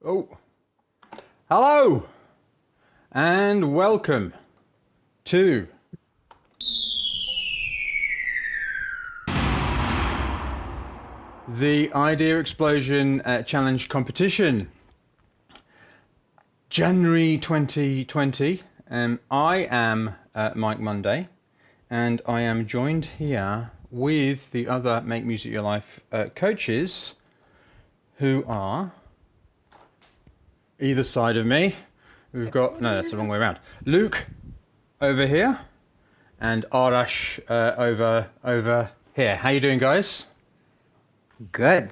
Oh, hello and welcome to the Idea Explosion Challenge competition. January 2020. I am Mike Monday, and I am joined here with the other Make Music Your Life coaches, who are either side of me. We've got, no, that's the wrong way around. Luke over here and Arash over here. How you doing, guys? Good.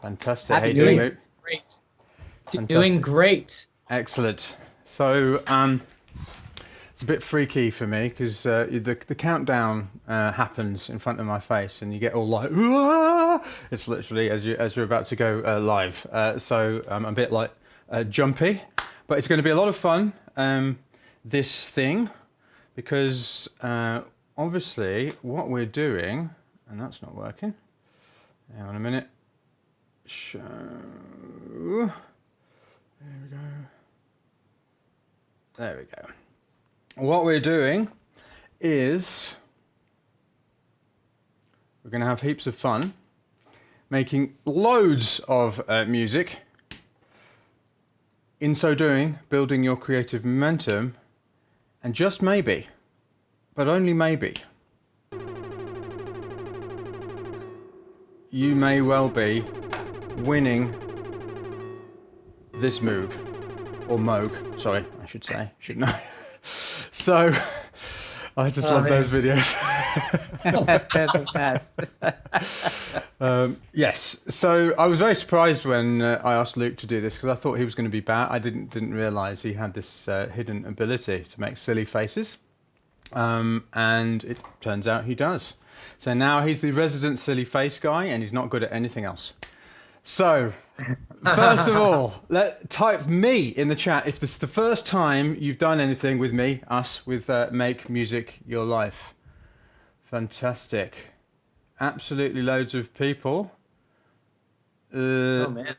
Fantastic. How you doing, Luke? Great. Fantastic. Doing great. Excellent. So it's a bit freaky for me because the countdown happens in front of my face, and you get all like, "Wah!" It's literally as you're about to go live. So I'm a bit like jumpy, but it's going to be a lot of fun. This thing, because obviously what we're doing, and that's not working. Hang on a minute. Show. There we go. There we go. What we're doing is we're going to have heaps of fun making loads of music. In so doing, building your creative momentum, and just maybe, but only maybe, you may well be winning this Moog, or Moog, sorry, I should say, shouldn't I? So, I just love those videos. That's the best. Yes, so I was very surprised when I asked Luke to do this, because I thought he was going to be bad. I didn't realise he had this hidden ability to make silly faces, and it turns out he does. So now he's the resident silly face guy, and he's not good at anything else. So, first of all, type me in the chat if this is the first time you've done anything with me, with Make Music Your Life. Fantastic. Absolutely loads of people Oh man.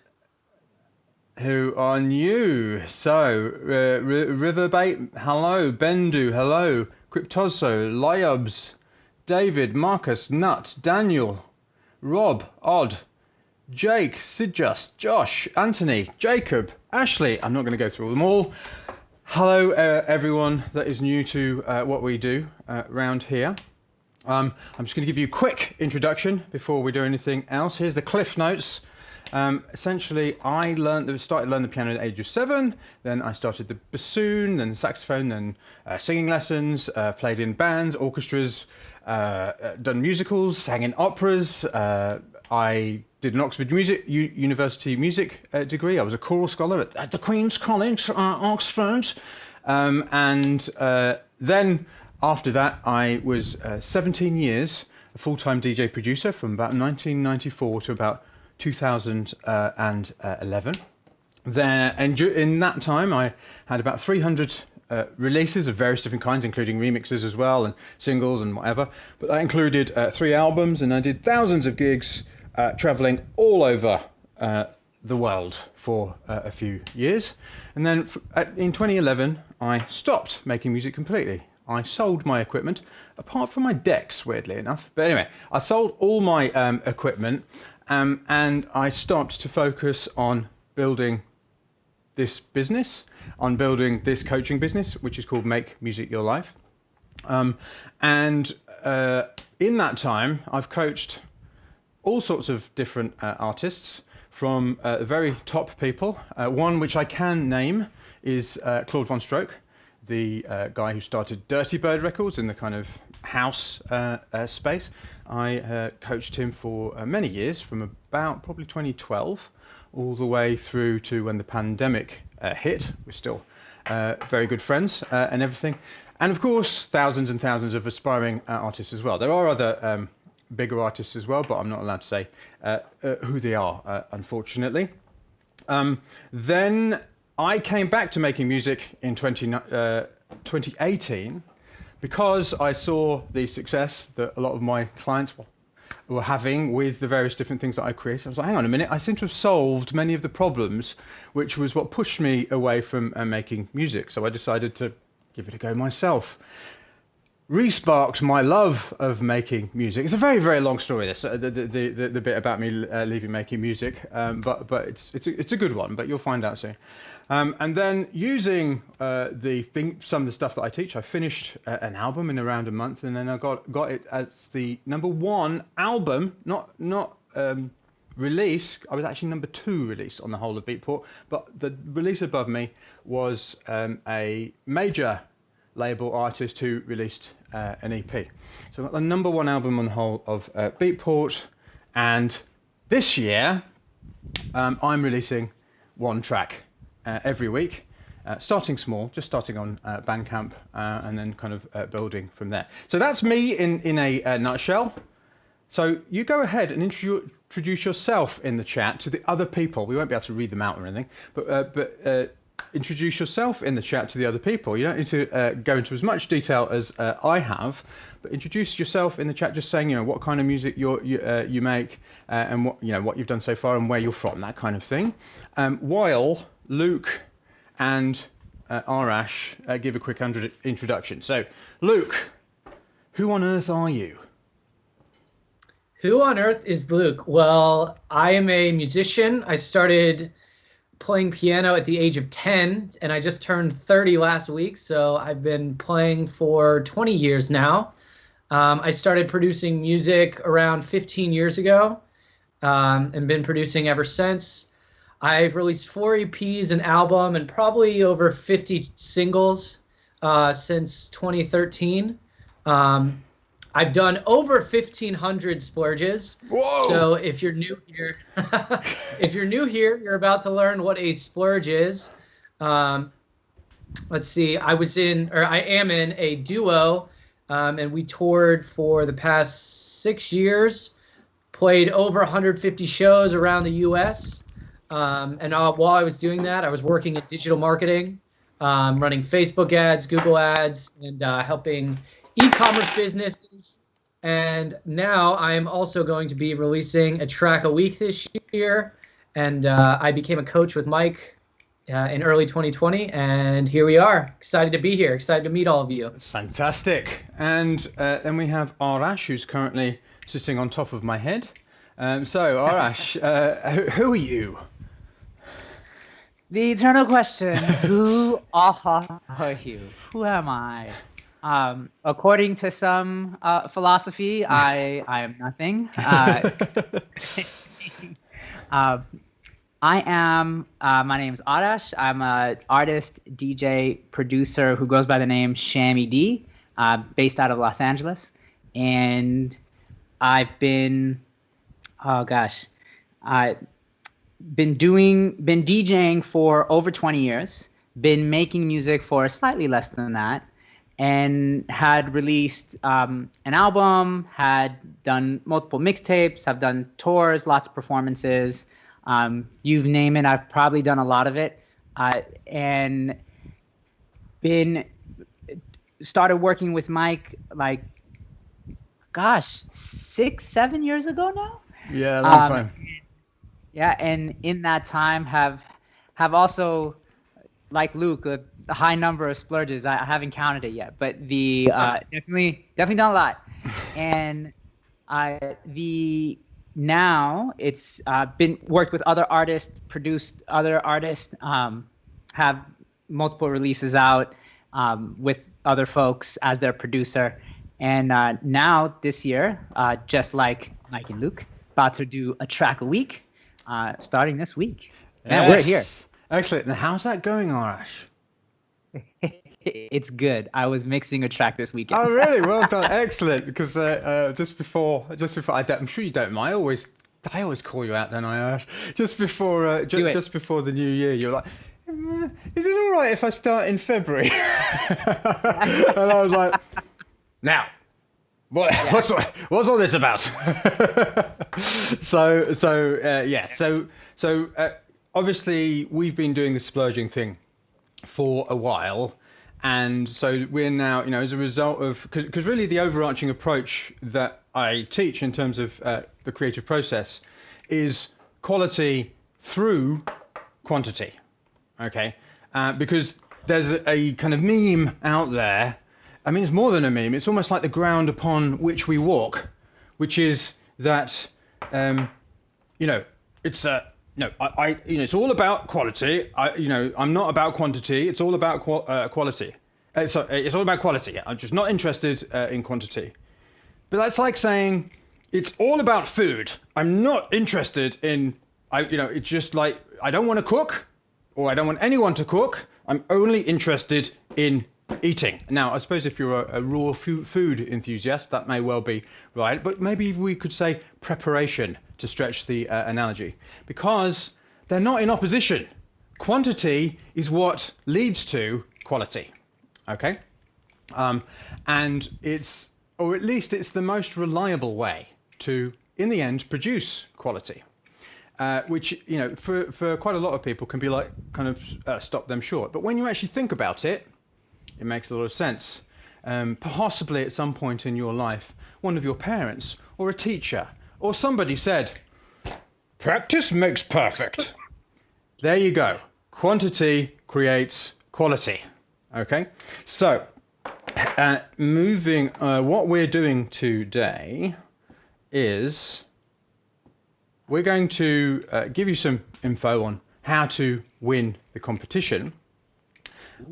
who are new. So, Riverbait, hello. Bendu, hello. Cryptozo, Lyubs, David, Marcus, Nut, Daniel, Rob, Odd, Jake, Sidjust, Josh, Anthony, Jacob, Ashley. I'm not going to go through them all. Hello, everyone that is new to what we do around here. I'm just going to give you a quick introduction before we do anything else. Here's the Cliff Notes. Essentially, I started learning the piano at the age of 7. Then I started the bassoon, then the saxophone, then singing lessons, played in bands, orchestras, done musicals, sang in operas. I did an Oxford University music degree. I was a choral scholar at the Queen's College, Oxford. And then after that, I was 17 years a full-time DJ producer from about 1994 to about 2011. And in that time, I had about 300 releases of various different kinds, including remixes as well, and singles and whatever. But that included 3 albums, and I did thousands of gigs, traveling all over the world for a few years. And then in 2011, I stopped making music completely. I sold my equipment, apart from my decks, weirdly enough. But anyway, I sold all my equipment, and I stopped to focus on building this business, on building this coaching business, which is called Make Music Your Life. In that time, I've coached all sorts of different artists, from very top people. One which I can name is Claude Von Stroke, the guy who started Dirty Bird Records in the kind of house space. I coached him for many years, from about probably 2012 all the way through to when the pandemic hit. We're still very good friends and everything. And of course, thousands and thousands of aspiring artists as well. There are other bigger artists as well, but I'm not allowed to say who they are, unfortunately. Then I came back to making music in 2018 because I saw the success that a lot of my clients were having with the various different things that I created. I was like, hang on a minute, I seem to have solved many of the problems, which was what pushed me away from making music. So I decided to give it a go myself. Re-sparked my love of making music. It's a very, very long story, this, the bit about me leaving making music, but it's a good one, but you'll find out soon. And then using some of the stuff that I teach, I finished an album in around a month, and then I got it as the #1 album, not release. I was actually #2 release on the whole of Beatport, but the release above me was a major label artist who released an EP. So I got the #1 album on the whole of Beatport, and this year I'm releasing one track every week, starting small, just starting on Bandcamp, and then kind of building from there. So that's me in a nutshell. So you go ahead and introduce yourself in the chat to the other people. We won't be able to read them out or anything, but introduce yourself in the chat to the other people. You don't need to go into as much detail as I have, but introduce yourself in the chat, just saying, what kind of music you make, and what you've done so far and where you're from, that kind of thing. While Luke and Arash give a quick introduction. So, Luke, who on earth are you? Who on earth is Luke? Well, I am a musician. I started playing piano at the age of 10, and I just turned 30 last week, so I've been playing for 20 years now. I started producing music around 15 years ago, and been producing ever since. I've released 4 EPs, an album, and probably over 50 singles since 2013. I've done over 1,500 splurges. Whoa! So if you're new here, you're about to learn what a splurge is. Let's see. I am in a duo, and we toured for the past 6 years. Played over 150 shows around the U.S. And while I was doing that, I was working in digital marketing, running Facebook ads, Google ads, and helping e-commerce businesses. And now I am also going to be releasing a track a week this year. And I became a coach with Mike in early 2020. And here we are. Excited to be here. Excited to meet all of you. Fantastic. And then we have Arash, who's currently sitting on top of my head. So, Arash, who are you? The eternal question, who are you? Who am I? According to some philosophy, I am nothing. My name's Arash. I'm an artist, DJ, producer who goes by the name Shammy D, based out of Los Angeles. And I've been, been DJing for over 20 years, been making music for slightly less than that, and had released an album, had done multiple mixtapes, have done tours, lots of performances. You name it, I've probably done a lot of it, and started working with Mike 6-7 years ago now. Yeah, a long time. Yeah, and in that time have also, like Luke, a high number of splurges. I haven't counted it yet, but definitely done a lot. And now it's been worked with other artists, produced other artists, have multiple releases out with other folks as their producer. And now this year, just like Mike and Luke, about to do a track a week, starting this week. Man, we're here. Excellent. Now, how's that going, Arash? It's good. I was mixing a track this weekend. Oh, really? Well done. Excellent. Because just before, I'm sure you don't mind. I always call you out, then I Arash. Just before the new year, you're like, is it all right if I start in February? And I was like, now. What's all this about? So obviously we've been doing the splurging thing for a while, and so we're now, as a result of, because really the overarching approach that I teach in terms of the creative process is quality through quantity. Okay, because there's a kind of meme out there. I mean, it's more than a meme. It's almost like the ground upon which we walk, which is that, it's it's all about quality. I'm not about quantity. It's all about quality. It's all about quality. I'm just not interested in quantity. But that's like saying it's all about food. I'm not interested in. It's just like I don't want to cook, or I don't want anyone to cook. I'm only interested in eating. Now, I suppose if you're a raw food enthusiast, that may well be right. But maybe we could say preparation to stretch the analogy, because they're not in opposition. Quantity is what leads to quality. Okay, and it's, or at least it's the most reliable way to, in the end, produce quality. Which, for quite a lot of people can be like kind of stop them short. But when you actually think about it, it makes a lot of sense. Possibly at some point in your life, one of your parents or a teacher or somebody said, "Practice makes perfect." There you go. Quantity creates quality. Okay? So, what we're doing today is we're going to give you some info on how to win the competition.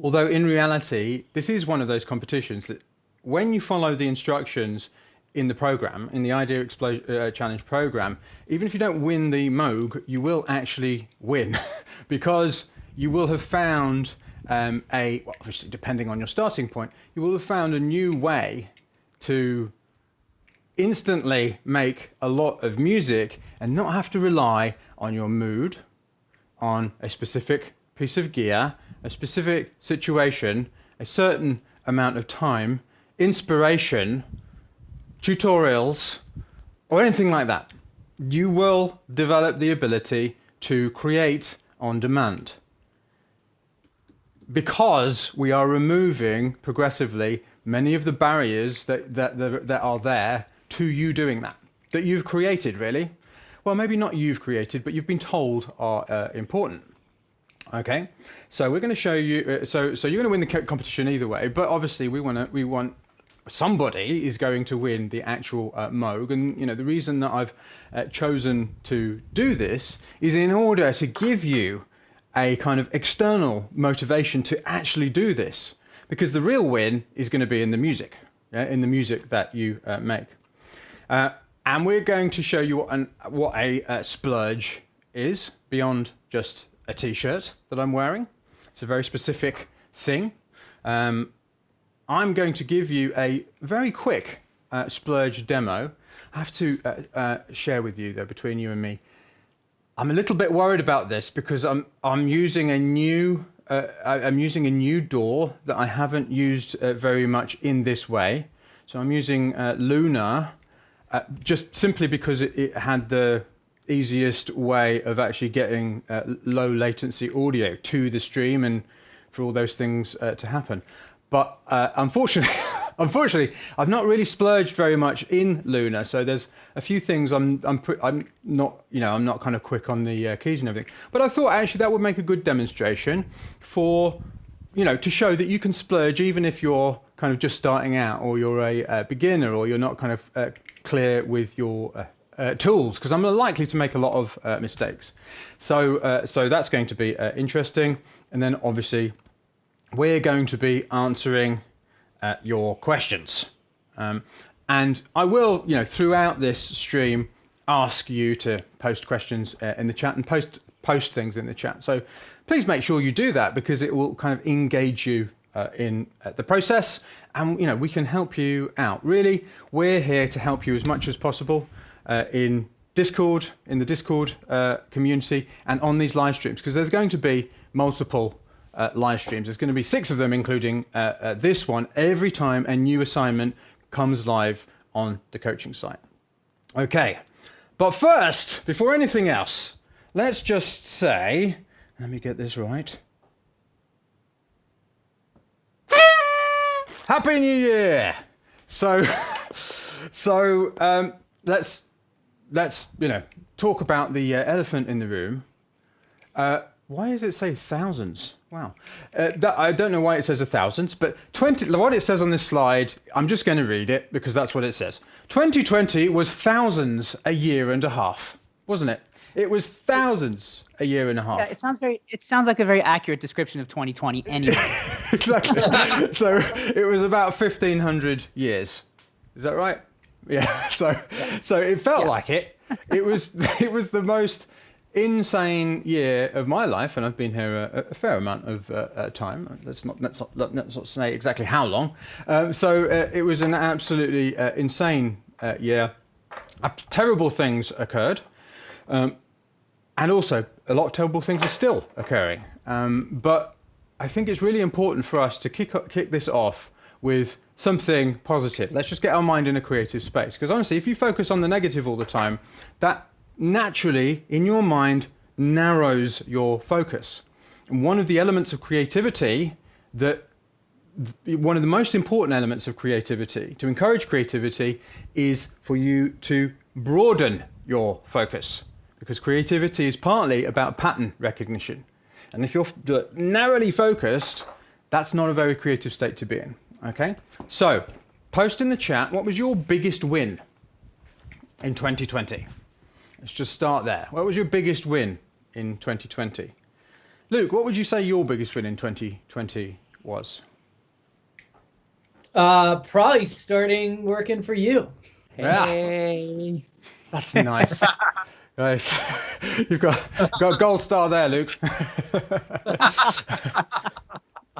Although in reality, this is one of those competitions that when you follow the instructions in the program, in the Idea Challenge program, even if you don't win the Moog, you will actually win because you will have found obviously depending on your starting point, you will have found a new way to instantly make a lot of music and not have to rely on your mood, on a specific piece of gear, a specific situation, a certain amount of time, inspiration, tutorials, or anything like that. You will develop the ability to create on demand, because we are removing progressively many of the barriers that are there to you doing that you've created, really. Well, maybe not you've created, but you've been told are important. Okay, so we're going to show you. So you're going to win the competition either way, but obviously we want somebody is going to win the actual Moog, and the reason that I've chosen to do this is in order to give you a kind of external motivation to actually do this, because the real win is going to be in the music, in the music that you make. And we're going to show you what a splurge is beyond just a t-shirt that I'm wearing. It's a very specific thing. I'm going to give you a very quick splurge demo. I have to share with you, though, between you and me, I'm a little bit worried about this because I'm using a new DAW that I haven't used very much in this way. So I'm using Luna, just simply because it had the easiest way of actually getting low latency audio to the stream and for all those things to happen. But unfortunately, I've not really splurged very much in Luna. So there's a few things I'm not kind of quick on the keys and everything. But I thought actually that would make a good demonstration for, to show that you can splurge even if you're kind of just starting out, or you're a beginner, or you're not kind of clear with your tools, because I'm likely to make a lot of mistakes. So that's going to be interesting. And then obviously we're going to be answering your questions. And I will, throughout this stream, ask you to post questions in the chat and post things in the chat. So please make sure you do that, because it will kind of engage you in the process, and we can help you out. Really, we're here to help you as much as possible in Discord, in the Discord community, and on these live streams, because there's going to be multiple live streams. There's going to be 6 of them, including this one, every time a new assignment comes live on the coaching site. Okay, but first, before anything else, let's just say, let me get this right. Happy New Year! So, So let's talk about the elephant in the room. Why does it say thousands? Wow. I don't know why it says 1,000, but what it says on this slide, I'm just going to read it because that's what it says. 2020 was thousands a year and a half, wasn't it? It was thousands a year and a half. Yeah, it sounds like a very accurate description of 2020 anyway. Exactly. So it was about 1,500 years. Is that right? Yeah. So it felt like it. It was the most insane year of my life, and I've been here a fair amount of time. Let's not say exactly how long. So it was an absolutely insane year. Terrible things occurred, and also a lot of terrible things are still occurring. But I think it's really important for us to kick this off with something positive. Let's just get our mind in a creative space, because honestly, if you focus on the negative all the time, that naturally, in your mind, narrows your focus. And one of the elements of creativity one of the most important elements of creativity, to encourage creativity, is for you to broaden your focus. Because creativity is partly about pattern recognition. And if you're narrowly focused, that's not a very creative state to be in. Okay? So, post in the chat, what was your biggest win in 2020? Let's just start there. What was your biggest win in 2020? Luke, what would you say your biggest win in 2020 was? Probably starting working for you. Hey. That's nice. Nice. You've got a gold star there, Luke.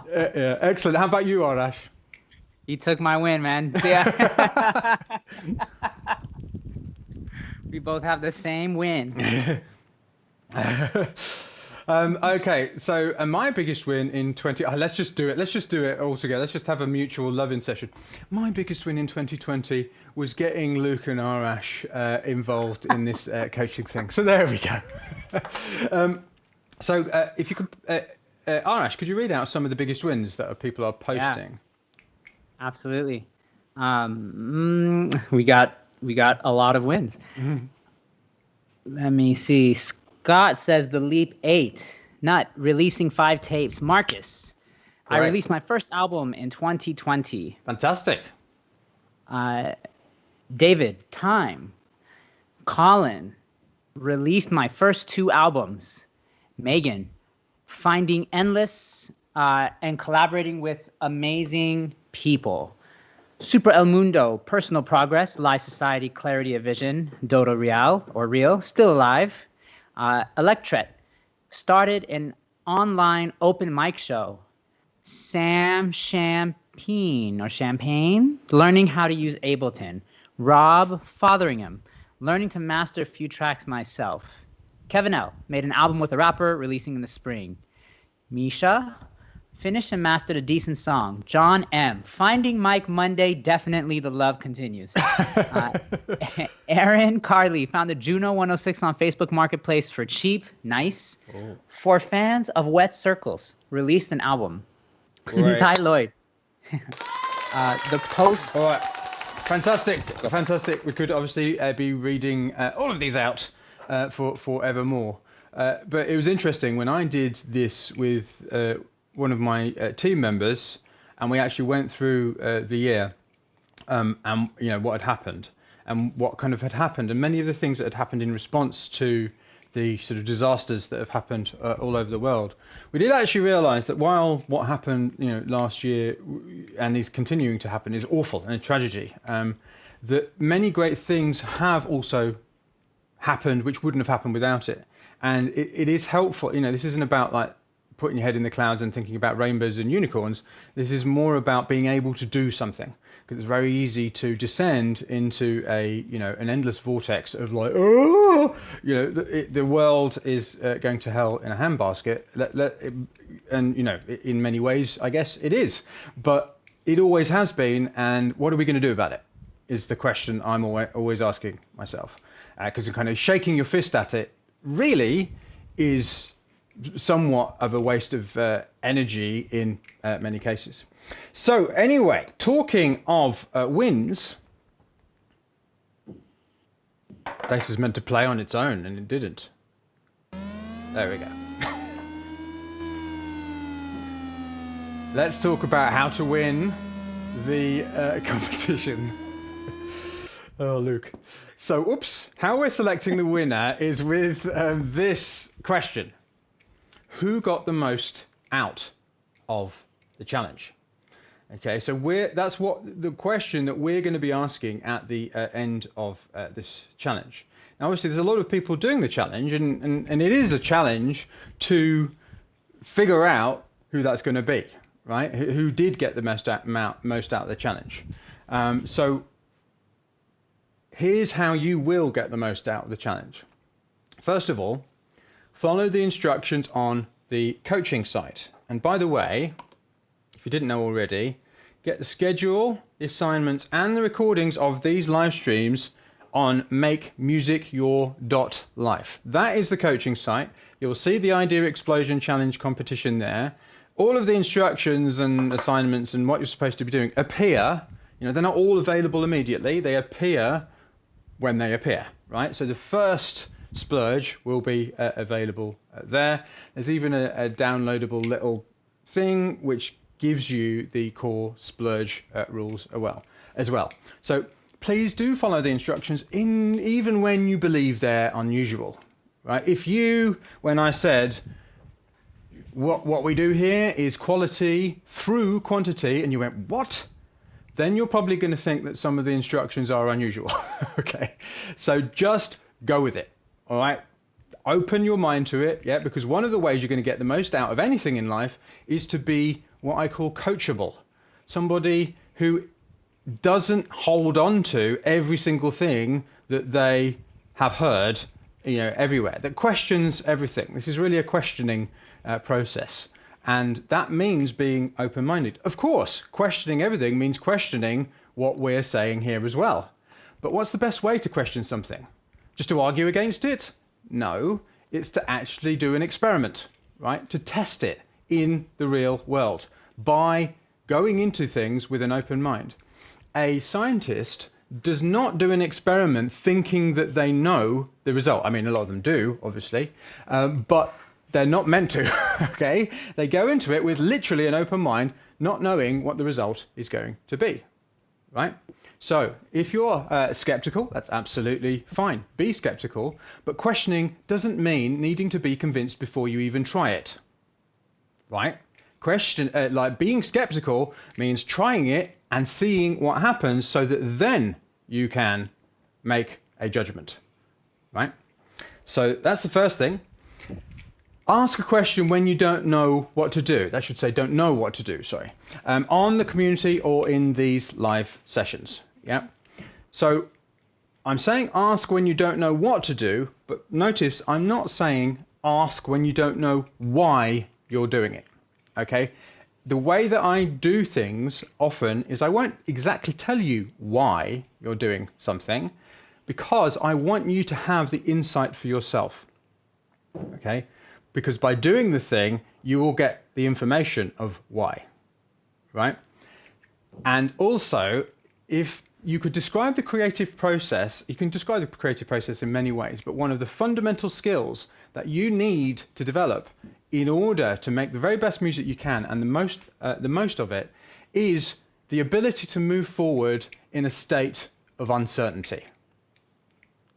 Yeah, excellent. How about you, Arash? You took my win, man. Yeah. We both have the same win. Okay, so my biggest win in let's just do it. Let's just do it all together. Let's just have a mutual loving session. My biggest win in 2020 was getting Luke and Arash involved in this coaching thing. So there we go. So if you could, Arash, could you read out some of the biggest wins that people are posting? Yeah, absolutely. We got a lot of wins. Mm-hmm. Let me see. Scott says the Leap 8. Nut, releasing 5 tapes. Marcus, I released my first album in 2020. Fantastic. David, Time. Colin, released my first 2 albums. Megan, finding endless and collaborating with amazing people. Super El Mundo, personal progress, Live Society, clarity of vision, Dodo Real, still alive. Electret, started an online open mic show. Sam Champagne, learning how to use Ableton. Rob Fotheringham, learning to master a few tracks myself. Kevin L, made an album with a rapper, releasing in the spring. Misha, finished and mastered a decent song. John M, finding Mike Monday, definitely the love continues. Aaron Carly found the Juno 106 on Facebook Marketplace for cheap, nice. Oh. For fans of Wet Circles, released an album. Ty Lloyd. The Post. All right. Fantastic. We could obviously be reading all of these out for forevermore. But it was interesting when I did this with one of my team members, and we actually went through the year and what had happened and what kind of had happened, and many of the things that had happened in response to the sort of disasters that have happened all over the world. We did actually realise that while what happened last year and is continuing to happen is awful and a tragedy, that many great things have also happened which wouldn't have happened without it. And it is helpful. This isn't about like putting your head in the clouds and thinking about rainbows and unicorns. This is more about being able to do something, because it's very easy to descend into an endless vortex of like, the world is going to hell in a handbasket. And in many ways, I guess it is, but it always has been. And what are we going to do about it? Is the question I'm always asking myself, because you're kind of shaking your fist at it really is somewhat of a waste of energy in many cases. So anyway, talking of wins, This is meant to play on its own, and it didn't. There we go. Let's talk about how to win the competition. Oh, Luke. So, oops. How we're selecting the winner is with this question. Who got the most out of the challenge? Okay, so that's what the question that we're going to be asking at the end of this challenge. Now, obviously, there's a lot of people doing the challenge, and it is a challenge to figure out who that's going to be, right? Who did get the most out of the challenge. So here's how you will get the most out of the challenge. First of all, follow the instructions on the coaching site. And by the way, if you didn't know already, get the schedule, the assignments, and the recordings of these live streams on makemusicyour.life. That is the coaching site. You'll see the Idea Explosion Challenge competition there. All of the instructions and assignments and what you're supposed to be doing appear. They're not all available immediately. They appear when they appear, right? So the first Splurge will be available there. There's even a downloadable little thing which gives you the core Splurge rules as well. So please do follow the instructions even when you believe they're unusual, right? When I said what we do here is quality through quantity, and you went, what? Then you're probably going to think that some of the instructions are unusual. Okay, so just go with it. All right, open your mind to it, yeah, because one of the ways you're going to get the most out of anything in life is to be what I call coachable. Somebody who doesn't hold on to every single thing that they have heard, everywhere, that questions everything. This is really a questioning process. And that means being open-minded. Of course, questioning everything means questioning what we're saying here as well. But what's the best way to question something? Just to argue against it? No, it's to actually do an experiment, right? To test it in the real world by going into things with an open mind. A scientist does not do an experiment thinking that they know the result. I mean, a lot of them do, obviously, but they're not meant to, okay? They go into it with literally an open mind, not knowing what the result is going to be, right? So if you're skeptical, that's absolutely fine. Be skeptical, but questioning doesn't mean needing to be convinced before you even try it, right? Being skeptical means trying it and seeing what happens so that then you can make a judgment, right? So that's the first thing. Ask a question when you don't know what to do. That should say don't know what to do, sorry. On the community or in these live sessions, yeah? So I'm saying ask when you don't know what to do, but notice I'm not saying ask when you don't know why you're doing it, okay? The way that I do things often is I won't exactly tell you why you're doing something because I want you to have the insight for yourself, okay? Because by doing the thing, you will get the information of why, right? And also, if you could describe the creative process, you can describe the creative process in many ways, but one of the fundamental skills that you need to develop in order to make the very best music you can and the most of it is the ability to move forward in a state of uncertainty.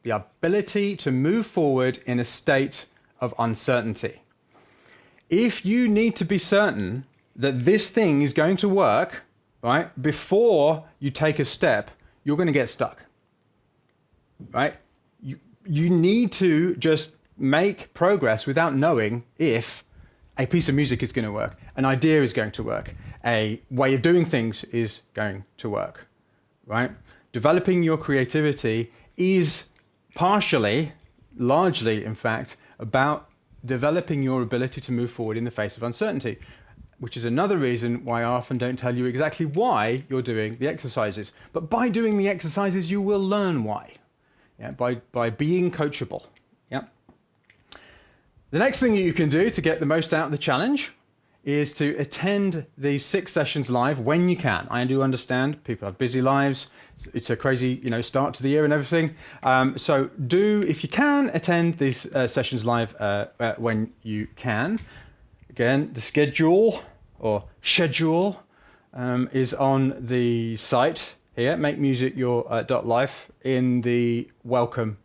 The ability to move forward in a state of uncertainty. If you need to be certain that this thing is going to work, right, before you take a step, you're going to get stuck, right? You need to just make progress without knowing if a piece of music is going to work, an idea is going to work, a way of doing things is going to work, right? Developing your creativity is largely, in fact, about developing your ability to move forward in the face of uncertainty, which is another reason why I often don't tell you exactly why you're doing the exercises. But by doing the exercises, you will learn why, yeah, by being coachable. Yeah. The next thing that you can do to get the most out of the challenge is to attend these 6 sessions live when you can. I do understand people have busy lives. It's a crazy, start to the year and everything. So do, if you can, attend these sessions live when you can. Again, the schedule is on the site here, makemusicyour.life, in the welcome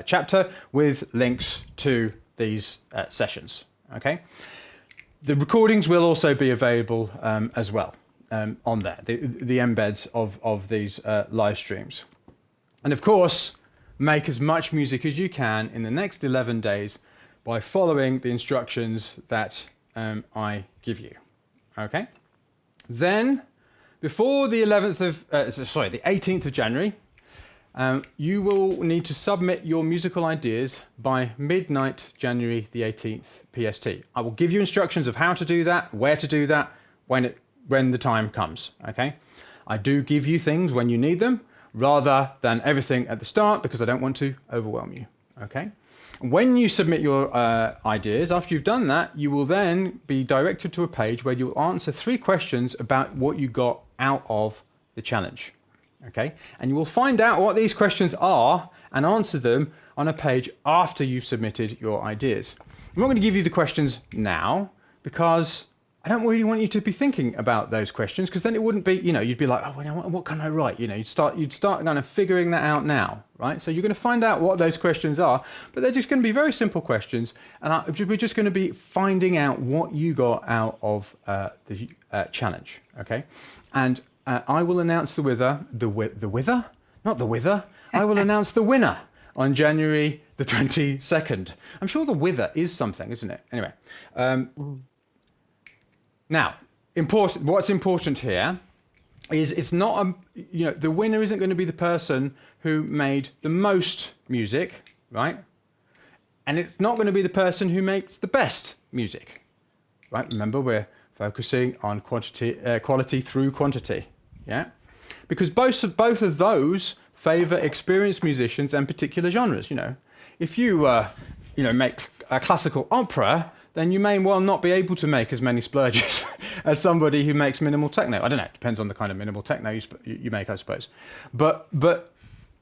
chapter with links to these sessions. Okay. The recordings will also be available as well on there, the embeds of these live streams. And of course, make as much music as you can in the next 11 days by following the instructions that I give you. Okay? Then, before the 18th of January, you will need to submit your musical ideas by midnight January the 18th PST. I will give you instructions of how to do that, where to do that, when the time comes, okay? I do give you things when you need them, rather than everything at the start, because I don't want to overwhelm you, okay? When you submit your ideas, after you've done that, you will then be directed to a page where you'll answer 3 questions about what you got out of the challenge. Okay, and you will find out what these questions are and answer them on a page after you've submitted your ideas. I'm not going to give you the questions now because I don't really want you to be thinking about those questions, because then it wouldn't be, you'd be like, oh, what can I write? You'd start kind of figuring that out now, right? So you're going to find out what those questions are, but they're just going to be very simple questions, and we're just going to be finding out what you got out of the challenge, okay? And I will announce the wither? Not the wither. I will announce the winner on January the 22nd. I'm sure the wither is something, isn't it? Anyway. Now, what's important here is it's not, the winner isn't going to be the person who made the most music, right? And it's not going to be the person who makes the best music, right? Remember, we're focusing on quality through quantity. Yeah, because both of those favor experienced musicians and particular genres. If you make a classical opera, then you may well not be able to make as many splurges as somebody who makes minimal techno. I don't know. It depends on the kind of minimal techno you make, I suppose. But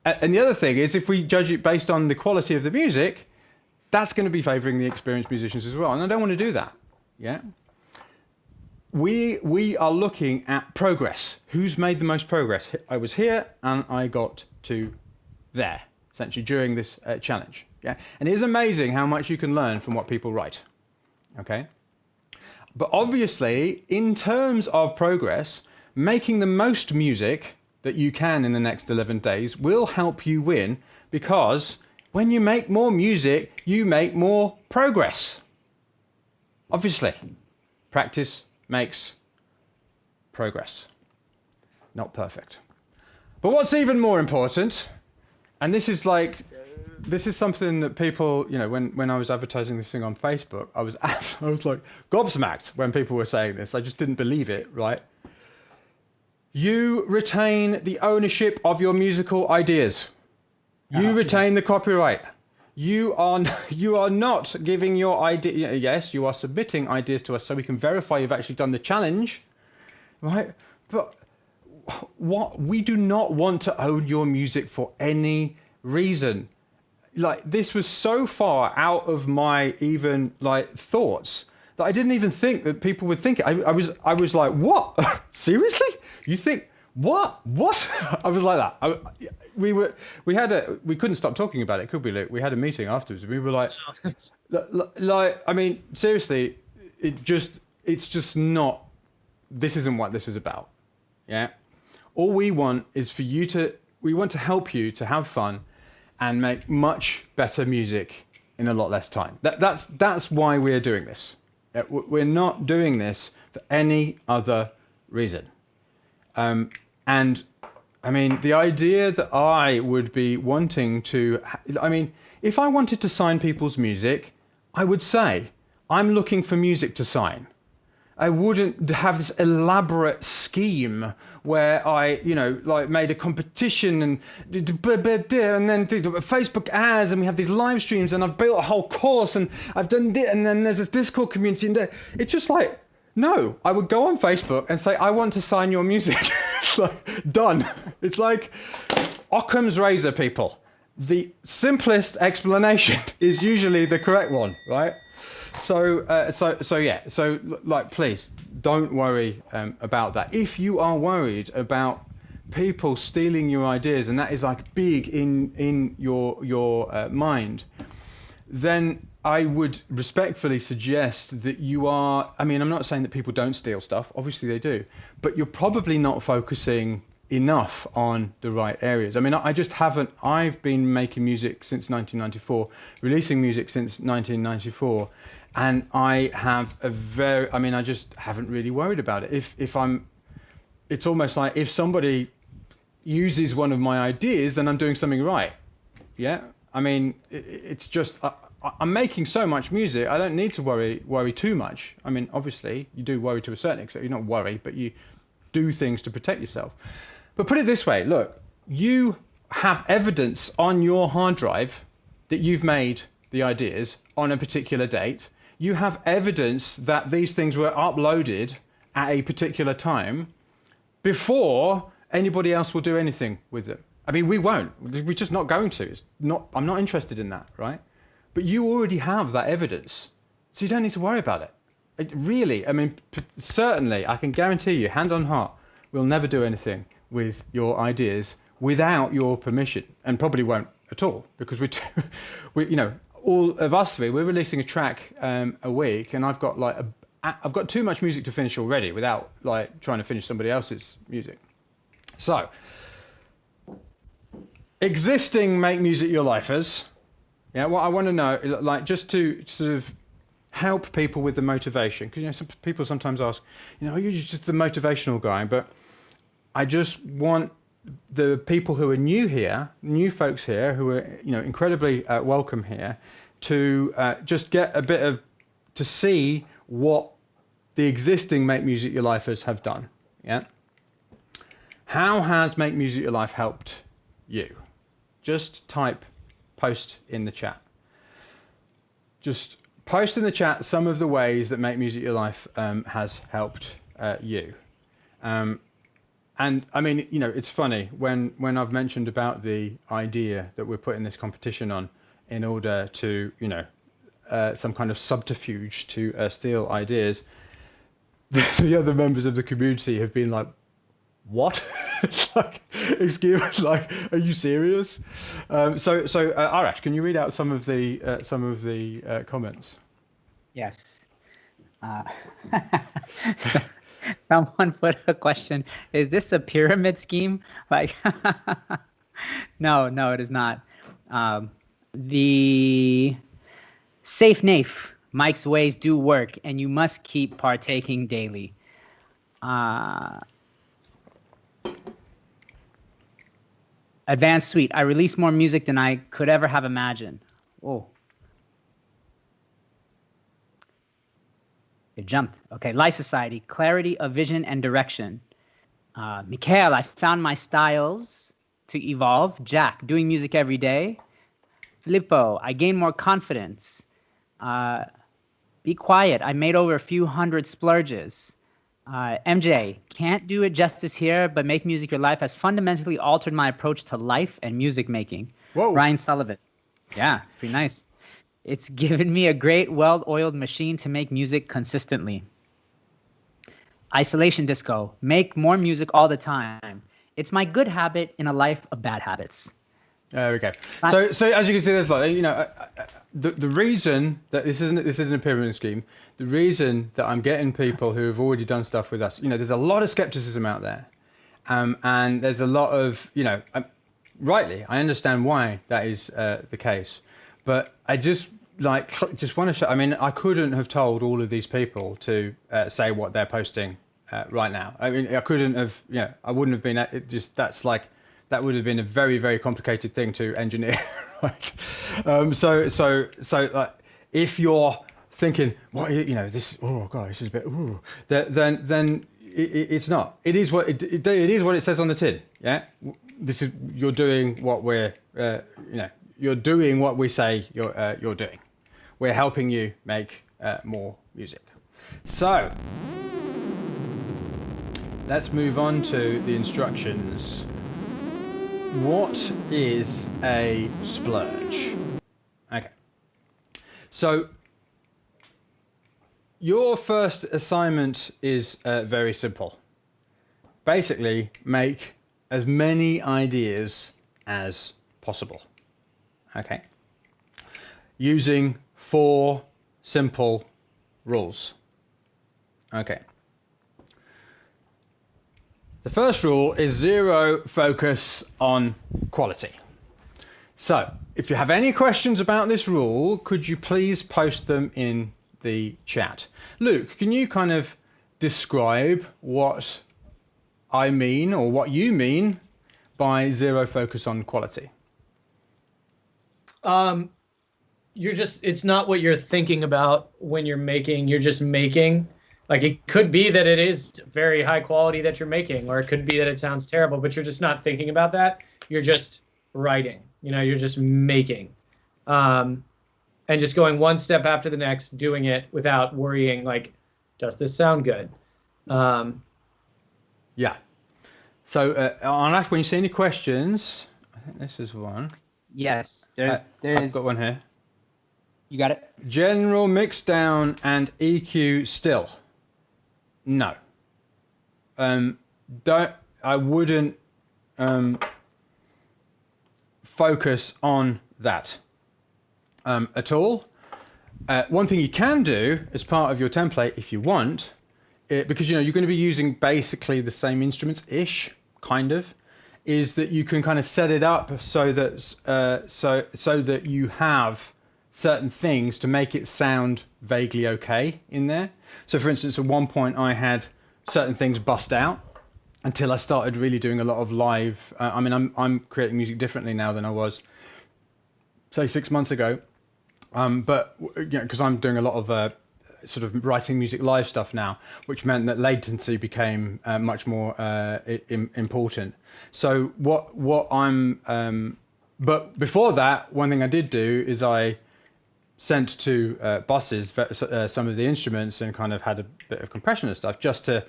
and the other thing is, if we judge it based on the quality of the music, that's going to be favoring the experienced musicians as well. And I don't want to do that. Yeah. We are looking at progress. Who's made the most progress? I was here and I got to there, essentially, during this challenge. Yeah, and it is amazing how much you can learn from what people write. Okay, but obviously, in terms of progress, making the most music that you can in the next 11 days will help you win, because when you make more music, you make more progress. Obviously, practice makes progress. Not perfect. But what's even more important, and this is something that people, when I was advertising this thing on Facebook, I was like gobsmacked when people were saying this. I just didn't believe it, right? You retain the ownership of your musical ideas. You retain the copyright. You are not giving your idea. Yes, you are submitting ideas to us so we can verify you've actually done the challenge, right? But we do not want to own your music for any reason. Like, this was so far out of my even thoughts that I didn't even think that people would think it. I was like, what? Seriously? You think what? I was like that. We couldn't stop talking about it, could we, Luke? We had a meeting afterwards. We were like, I mean, seriously, it's just not. This isn't what this is about. Yeah. All we want is for you we want to help you to have fun and make much better music in a lot less time. That's why we're doing this. We're not doing this for any other reason. And I mean, the idea that I would be wanting to, if I wanted to sign people's music, I would say, I'm looking for music to sign. I wouldn't have this elaborate scheme where I, like made a competition and then did Facebook ads, and we have these live streams, and I've built a whole course, and I've done it, and then there's this Discord community, and it's just like, no, I would go on Facebook and say, I want to sign your music. It's like, done. It's like Occam's razor, people. The simplest explanation is usually the correct one, right? So like, please don't worry about that. If you are worried about people stealing your ideas, and that is like big in your mind, then I would respectfully suggest that you are. I mean, I'm not saying that people don't steal stuff. Obviously they do, but you're probably not focusing enough on the right areas. I mean, I just haven't. I've been making music since 1994, releasing music since 1994. And I have I just haven't really worried about it. It's almost like if somebody uses one of my ideas, then I'm doing something right. Yeah. I mean, it's just, I'm making so much music. I don't need to worry too much. I mean, obviously you do worry to a certain extent. You not worry, but you do things to protect yourself. But put it this way, look, you have evidence on your hard drive that you've made the ideas on a particular date. You have evidence that these things were uploaded at a particular time before anybody else will do anything with them. I mean, we won't. We're just not going to. I'm not interested in that, right? But you already have that evidence, so you don't need to worry about it. Really, I mean, certainly, I can guarantee you, hand on heart, we'll never do anything with your ideas without your permission, and probably won't at all, because all of us three, we're releasing a track a week, and I've got too much music to finish already without like trying to finish somebody else's music. So, existing Make Music Your Lifers, yeah, what I want to know, like, just to sort of help people with the motivation, because some people sometimes ask, are you just the motivational guy? But I just want the people who are new folks here, who are incredibly welcome here, to just get a bit of, to see what the existing Make Music Your Lifers have done. Yeah. How has Make Music Your Life helped you? Just type post in the chat. Just post in the chat some of the ways that Make Music Your Life has helped you. And I mean, it's funny when I've mentioned about the idea that we're putting this competition on in order to, some kind of subterfuge to steal ideas, the other members of the community have been like, what? It's like, excuse me, like, are you serious? So Arash, can you read out some of the comments? Yes. Someone put a question, is this a pyramid scheme? Like, no, it is not. The Safe Nafe, Mike's ways do work, and you must keep partaking daily. Advanced Suite, I release more music than I could ever have imagined. Oh. It jumped. Okay, Life Society, clarity of vision and direction. Mikhail, I found my styles to evolve. Jack, doing music every day. Filippo, I gained more confidence. Be quiet, I made over a few hundred splurges. MJ, can't do it justice here, but Make Music Your Life has fundamentally altered my approach to life and music making. Whoa. Ryan Sullivan. Yeah, it's pretty nice. It's given me a great, well-oiled machine to make music consistently. Isolation Disco, make more music all the time. It's my good habit in a life of bad habits. There we go. So as you can see, there's like, the reason that this isn't a pyramid scheme, the reason that I'm getting people who have already done stuff with us, there's a lot of skepticism out there. And there's a lot of, rightly, I understand why that is the case. But I just want to show, I mean, I couldn't have told all of these people to say what they're posting right now. I mean, I couldn't have, I wouldn't have been, that would have been a very, very complicated thing to engineer, right? So if you're thinking, what, you know, this, oh God, this is a bit, ooh, then it's not. It is what it is what it says on the tin. Yeah, this is, you're doing what we're, you're doing what we say you're doing. We're helping you make more music. So let's move on to the instructions. What is a splurge? Okay. So your first assignment is very simple. Basically, make as many ideas as possible. Okay. Using 4 simple rules. Okay. The first rule is 0 focus on quality. So, if you have any questions about this rule, could you please post them in the chat? Luke, can you kind of describe what I mean, or what you mean by 0 focus on quality? It's not what you're thinking about when you're making, you're just making. Like, it could be that it is very high quality that you're making, or it could be that it sounds terrible, but you're just not thinking about that. You're just writing, you're just making. And just going one step after the next, doing it without worrying, like, does this sound good? Yeah. So, Anash, when you see any questions, I think this is one. Yes, there's. I've got one here. You got it? General mix down and EQ still. No. I wouldn't focus on that at all. One thing you can do as part of your template, if you want, because you're going to be using basically the same instruments-ish, kind of, is that you can kind of set it up so that so that you have certain things to make it sound vaguely okay in there. So for instance, at one point I had certain things bust out until I started really doing a lot of live. I'm creating music differently now than I was, say, 6 months ago. But because I'm doing a lot of sort of writing music live stuff now, which meant that latency became much more important. So but before that, one thing I did do is I sent to buses some of the instruments and kind of had a bit of compression and stuff just so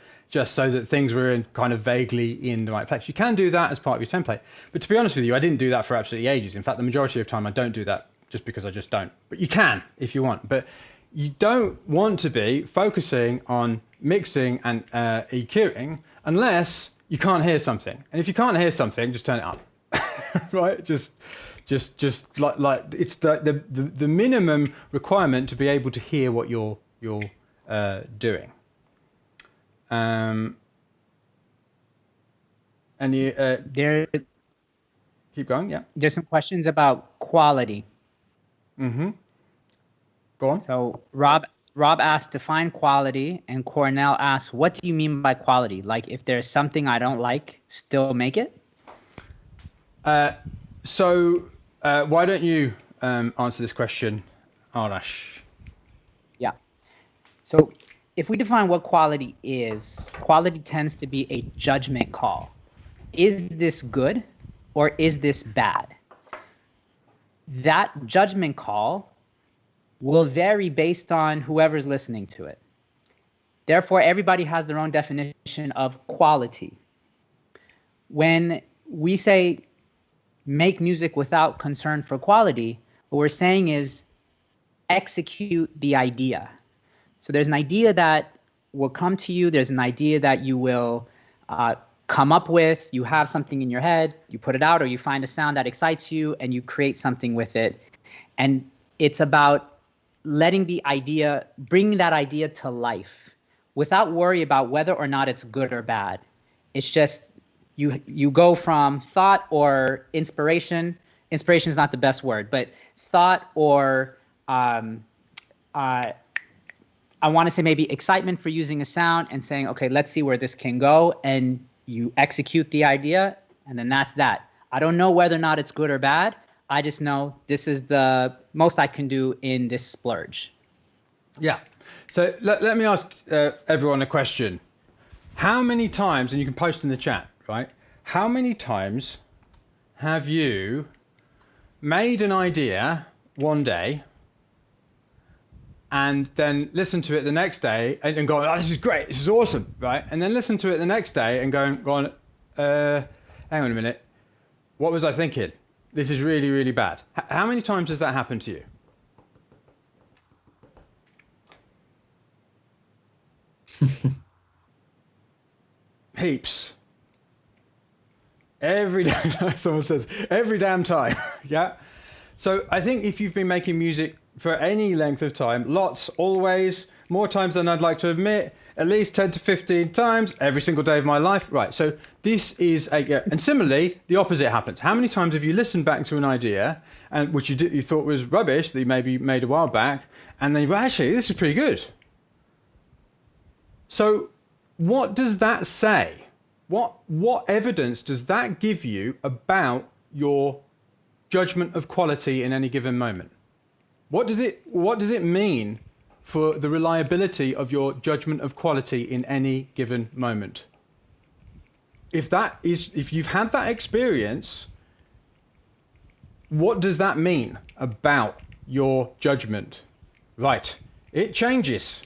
that things were in kind of vaguely in the right place. You can do that as part of your template, but to be honest with you, I didn't do that for absolutely ages. In fact, the majority of the time I don't do that just because I just don't. But you can if you want. But you don't want to be focusing on mixing and EQing unless you can't hear something. And if you can't hear something, just turn it up, right? Just like it's the minimum requirement to be able to hear what you're doing. And you keep going. Yeah. There's some questions about quality. Mm-hmm. Go on. So Rob asked, define quality, and Cornell asked, what do you mean by quality? Like, if there's something I don't like, still make it? So why don't you answer this question, Arash? Yeah. So if we define what quality is, quality tends to be a judgment call. Is this good or is this bad? That judgment call will vary based on whoever's listening to it. Therefore, everybody has their own definition of quality. When we say make music without concern for quality, what we're saying is execute the idea. So there's an idea that will come to you. There's an idea that you will come up with. You have something in your head, you put it out, or you find a sound that excites you and you create something with it. And it's about letting the idea, bringing that idea to life without worry about whether or not it's good or bad. It's just you go from thought or inspiration. Inspiration is not the best word, but thought or I want to say maybe excitement for using a sound and saying, okay, let's see where this can go. And you execute the idea, and then that's that. I don't know whether or not it's good or bad. I just know this is the most I can do in this splurge. Yeah. So let me ask everyone a question. How many times, and you can post in the chat, right? How many times have you made an idea one day and then listened to it the next day and gone, oh, this is great, this is awesome, right? And then listen to it the next day and gone, hang on a minute, what was I thinking? This is really, really bad. How many times has that happened to you? Heaps. Every day, someone says, every damn time. Yeah. So I think if you've been making music for any length of time, lots, always, more times than I'd like to admit, at least 10 to 15 times every single day of my life. Right. So this is and similarly, the opposite happens. How many times have you listened back to an idea and which you thought was rubbish that you maybe made a while back, and then you go, actually, this is pretty good. So what does that say? What evidence does that give you about your judgment of quality in any given moment? What does it mean for the reliability of your judgment of quality in any given moment? If you've had that experience, what does that mean about your judgment? Right, it changes.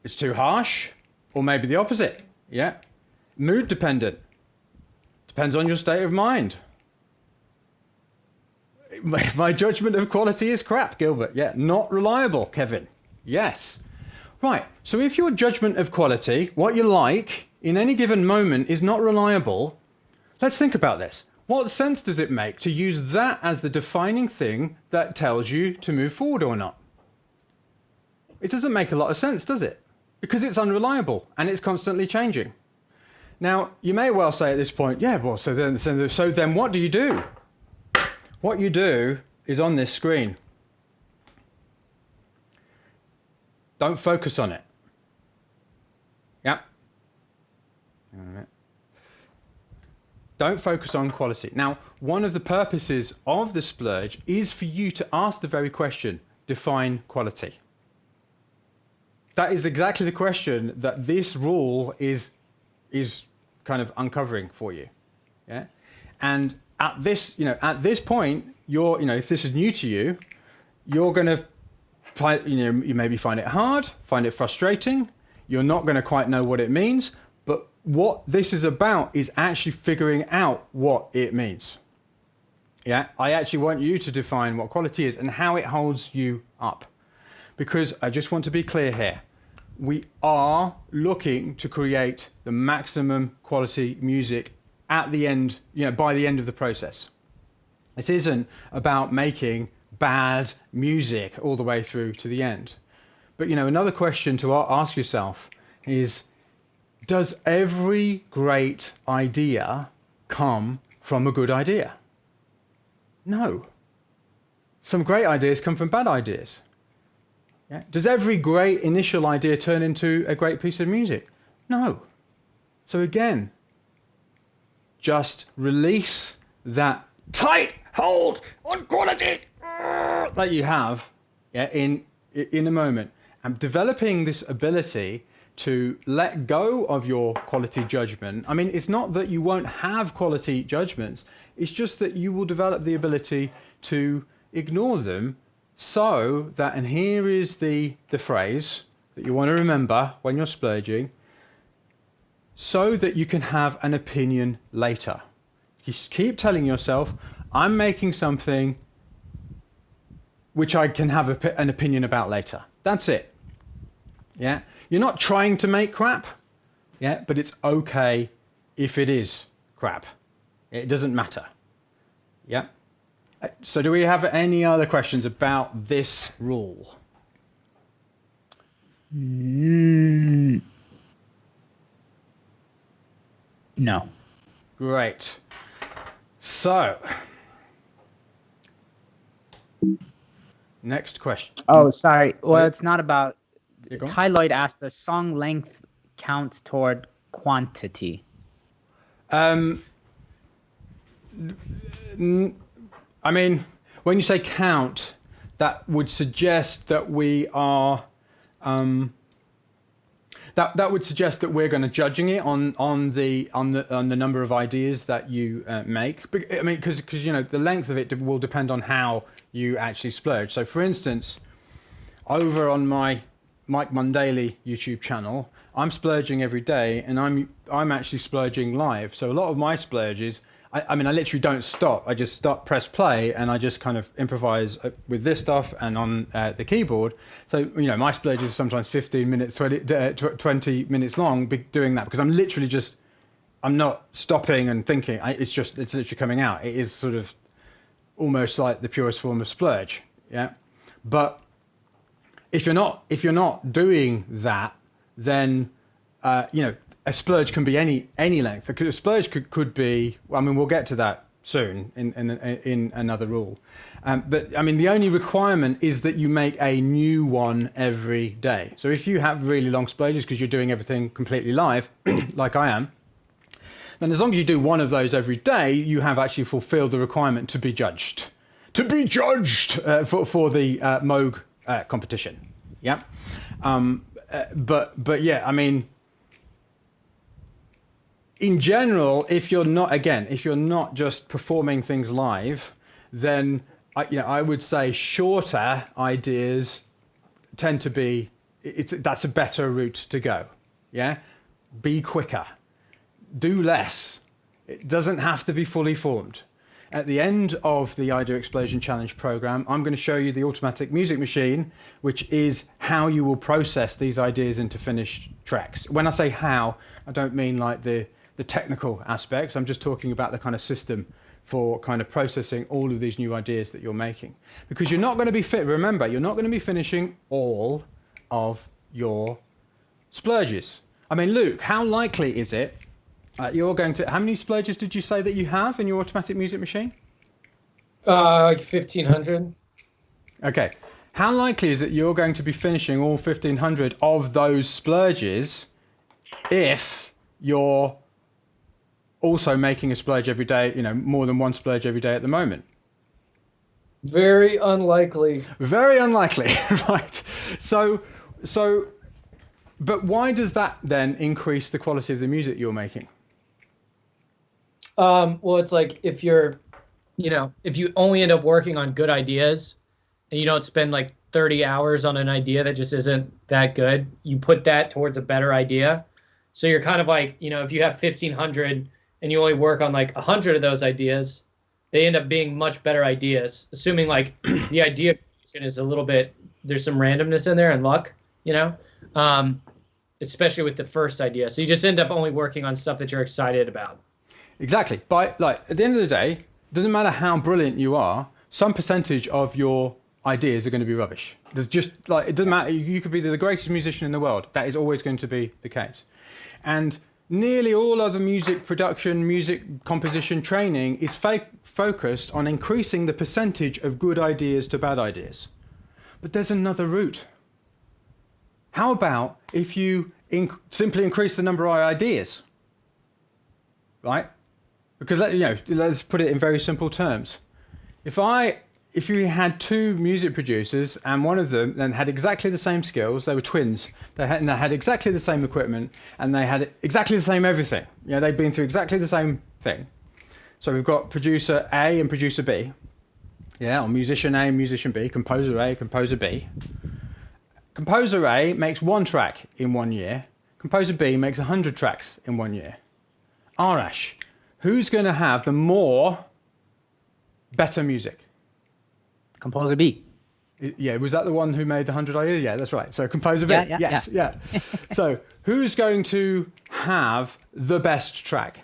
It's too harsh, or maybe the opposite. Yeah. Mood dependent. Depends on your state of mind. My judgment of quality is crap, Gilbert. Yeah. Not reliable, Kevin. Yes. Right. So if your judgment of quality, what you like in any given moment, is not reliable, let's think about this. What sense does it make to use that as the defining thing that tells you to move forward or not? It doesn't make a lot of sense, does it? Because it's unreliable and it's constantly changing. Now, you may well say at this point, yeah, well, so then what do you do? What you do is on this screen. Don't focus on it. Yeah. Don't focus on quality. Now, one of the purposes of the Splurge is for you to ask the very question, define quality. That is exactly the question that this rule is kind of uncovering for you. Yeah. And at this point, if this is new to you, you're going to you maybe find it hard, find it frustrating. You're not going to quite know what it means, but what this is about is actually figuring out what it means. Yeah. I actually want you to define what quality is and how it holds you up. Because I just want to be clear here, we are looking to create the maximum quality music at the end, by the end of the process. This isn't about making bad music all the way through to the end. But another question to ask yourself is, does every great idea come from a good idea? No. Some great ideas come from bad ideas. Yeah. Does every great initial idea turn into a great piece of music? No. So again, just release that tight hold on quality that you have in a moment. And developing this ability to let go of your quality judgment. I mean, it's not that you won't have quality judgments. It's just that you will develop the ability to ignore them. So that, and here is the phrase that you want to remember when you're splurging, so that you can have an opinion later. You keep telling yourself, I'm making something which I can have an opinion about later. That's it. Yeah. You're not trying to make crap. Yeah. But it's okay if it is crap. It doesn't matter. Yeah. So do we have any other questions about this rule? No. Great. So, next question. Oh, sorry. Well, it's not about... Yeah, Ty Lloyd asked, does song length count toward quantity? I mean, when you say count, that would suggest that we are that would suggest that we're going to judging it on the number of ideas that you make. I mean, because the length of it will depend on how you actually splurge. So, for instance, over on my Mike Mundaly YouTube channel, I'm splurging every day, and I'm actually splurging live. So a lot of my splurges, I mean, I literally don't stop. I just press play, and I just kind of improvise with this stuff and on the keyboard. So, my splurges are sometimes 15 minutes, 20 minutes long doing that, because I'm literally I'm not stopping and thinking. It's literally coming out. It is sort of almost like the purest form of splurge. Yeah. But if you're not doing that, then, a splurge can be any length. A splurge could be. I mean, we'll get to that soon in another rule. But I mean, the only requirement is that you make a new one every day. So if you have really long splurges because you're doing everything completely live, like I am, then as long as you do one of those every day, you have actually fulfilled the requirement to be judged. For the Moog competition. Yeah. But yeah, I mean, in general, if you're not just performing things live, then I would say shorter ideas tend to be that's a better route to go. Yeah, be quicker, do less. It doesn't have to be fully formed. At the end of the Idea Explosion Challenge program, I'm going to show you the automatic music machine, which is how you will process these ideas into finished tracks. When I say how, I don't mean like the technical aspects. I'm just talking about the kind of system for kind of processing all of these new ideas that you're making. Because you're not going to be remember, you're not going to be finishing all of your splurges. I mean, Luke, how likely is it you're going to, how many splurges did you say that you have in your automatic music machine? Like 1,500. Okay. How likely is it you're going to be finishing all 1,500 of those splurges if you're also making a splurge every day, more than one splurge every day at the moment? Very unlikely. Very unlikely, right? So, but why does that then increase the quality of the music you're making? Well, it's like if you only end up working on good ideas and you don't spend like 30 hours on an idea that just isn't that good, you put that towards a better idea. So you're kind of like, if you have 1,500 and you only work on like 100 of those ideas, they end up being much better ideas, assuming like the idea is a little bit, there's some randomness in there and luck, especially with the first idea. So you just end up only working on stuff that you're excited about. Exactly. At the end of the day, it doesn't matter how brilliant you are, some percentage of your ideas are going to be rubbish. There's just like, it doesn't matter. You could be the greatest musician in the world. That is always going to be the case. And nearly all other music production, music composition training is focused on increasing the percentage of good ideas to bad ideas. But there's another route. How about if you simply increase the number of ideas, right? Because let's put it in very simple terms. If you had two music producers and one of them then had exactly the same skills, they were twins, they had exactly the same equipment and they had exactly the same everything. They'd been through exactly the same thing. So we've got producer A and producer B. Or musician A and musician B, composer A, composer B. Composer A makes one track in 1 year. Composer B makes 100 tracks in 1 year. Arash, who's going to have the better music? Composer B. Yeah, was that the one who made the 100 ideas? Yeah, that's right. So composer B. Yeah. So who's going to have the best track?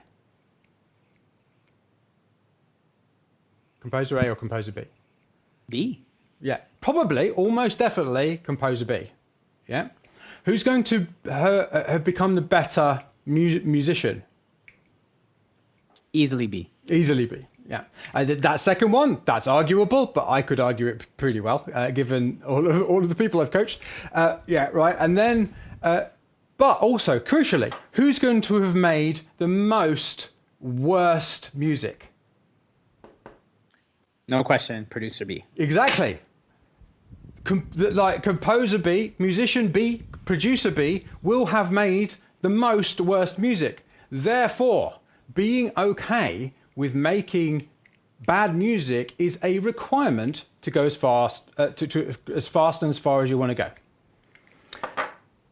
Composer A or composer B? B. Yeah, probably, almost definitely composer B. Yeah. Who's going to have become the better musician? Easily B. Easily B. Yeah, that second one, that's arguable, but I could argue it pretty well, given all of the people I've coached. Right. And then, but also, crucially, who's going to have made the most worst music? No question, producer B. Exactly. Like composer B, musician B, producer B will have made the most worst music. Therefore, being okay with making bad music is a requirement to go as fast as fast and as far as you want to go.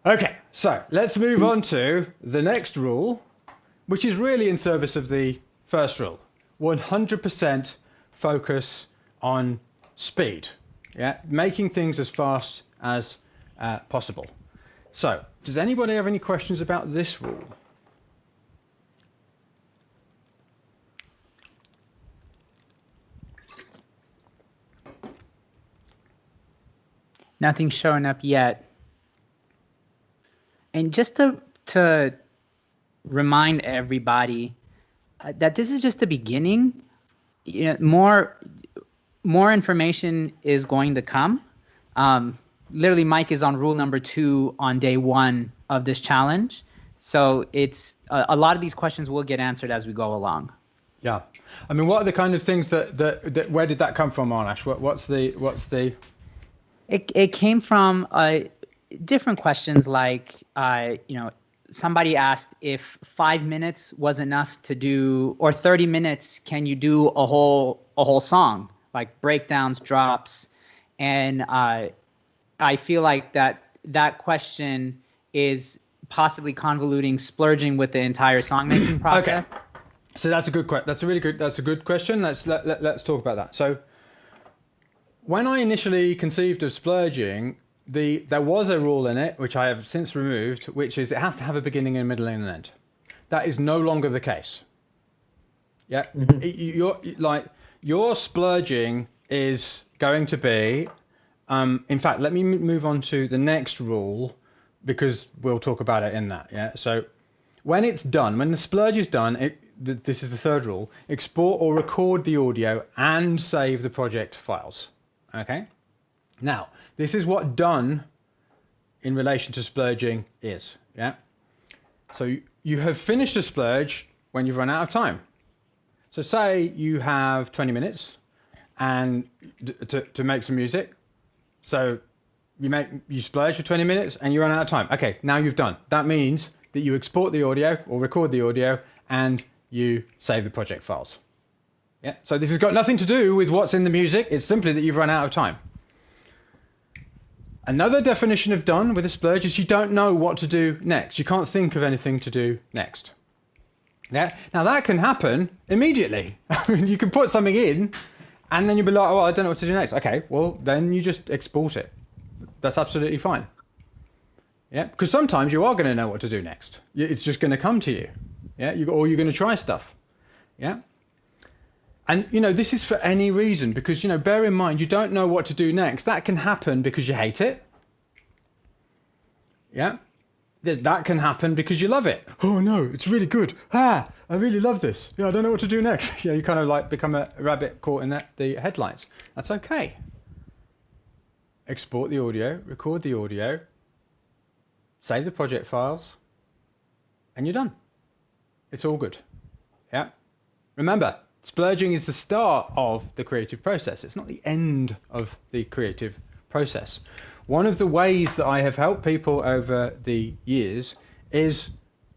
Okay, so let's move on to the next rule, which is really in service of the first rule. 100% focus on speed. Yeah, making things as fast as possible. So, does anybody have any questions about this rule? Nothing's showing up yet. And just to remind everybody that this is just the beginning. You know, more information is going to come. Literally, Mike is on rule number 2 on day 1 of this challenge. So it's a lot of these questions will get answered as we go along. Yeah, I mean, what are the kind of things that where did that come from, Arnash? What's the? It came from different questions like somebody asked if 5 minutes was enough to do, or 30 minutes, can you do a whole song, like breakdowns, drops, and I feel like that question is possibly convoluting splurging with the entire song making process. Okay. So that's a good question. That's a good question. Let's talk about that. So when I initially conceived of splurging, there was a rule in it, which I have since removed, which is it has to have a beginning, a middle, and an end. That is no longer the case. Yeah, mm-hmm. Your splurging is going to be. In fact, let me move on to the next rule because we'll talk about it in that. Yeah. So when it's done, when the splurge is done, this is the third rule: export or record the audio and save the project files. Okay. Now, this is what done in relation to splurging is. Yeah. So you have finished a splurge when you've run out of time. So say you have 20 minutes and to make some music. So you splurge for 20 minutes and you run out of time. Okay, now you've done. That means that you export the audio or record the audio and you save the project files. Yeah. So this has got nothing to do with what's in the music. It's simply that you've run out of time. Another definition of done with a splurge is you don't know what to do next. You can't think of anything to do next. Yeah. Now that can happen immediately. I mean, you can put something in and then you'll be like, oh, I don't know what to do next. Okay, well, then you just export it. That's absolutely fine. Yeah, because sometimes you are going to know what to do next. It's just going to come to you. Yeah, or you're going to try stuff. Yeah. And, this is for any reason because, bear in mind, you don't know what to do next. That can happen because you hate it. Yeah. That can happen because you love it. Oh, no, it's really good. I really love this. Yeah, I don't know what to do next. You kind of like become a rabbit caught in the headlights. That's okay. Export the audio, record the audio, save the project files, and you're done. It's all good. Yeah. Remember, splurging is the start of the creative process. It's not the end of the creative process. One of the ways that I have helped people over the years is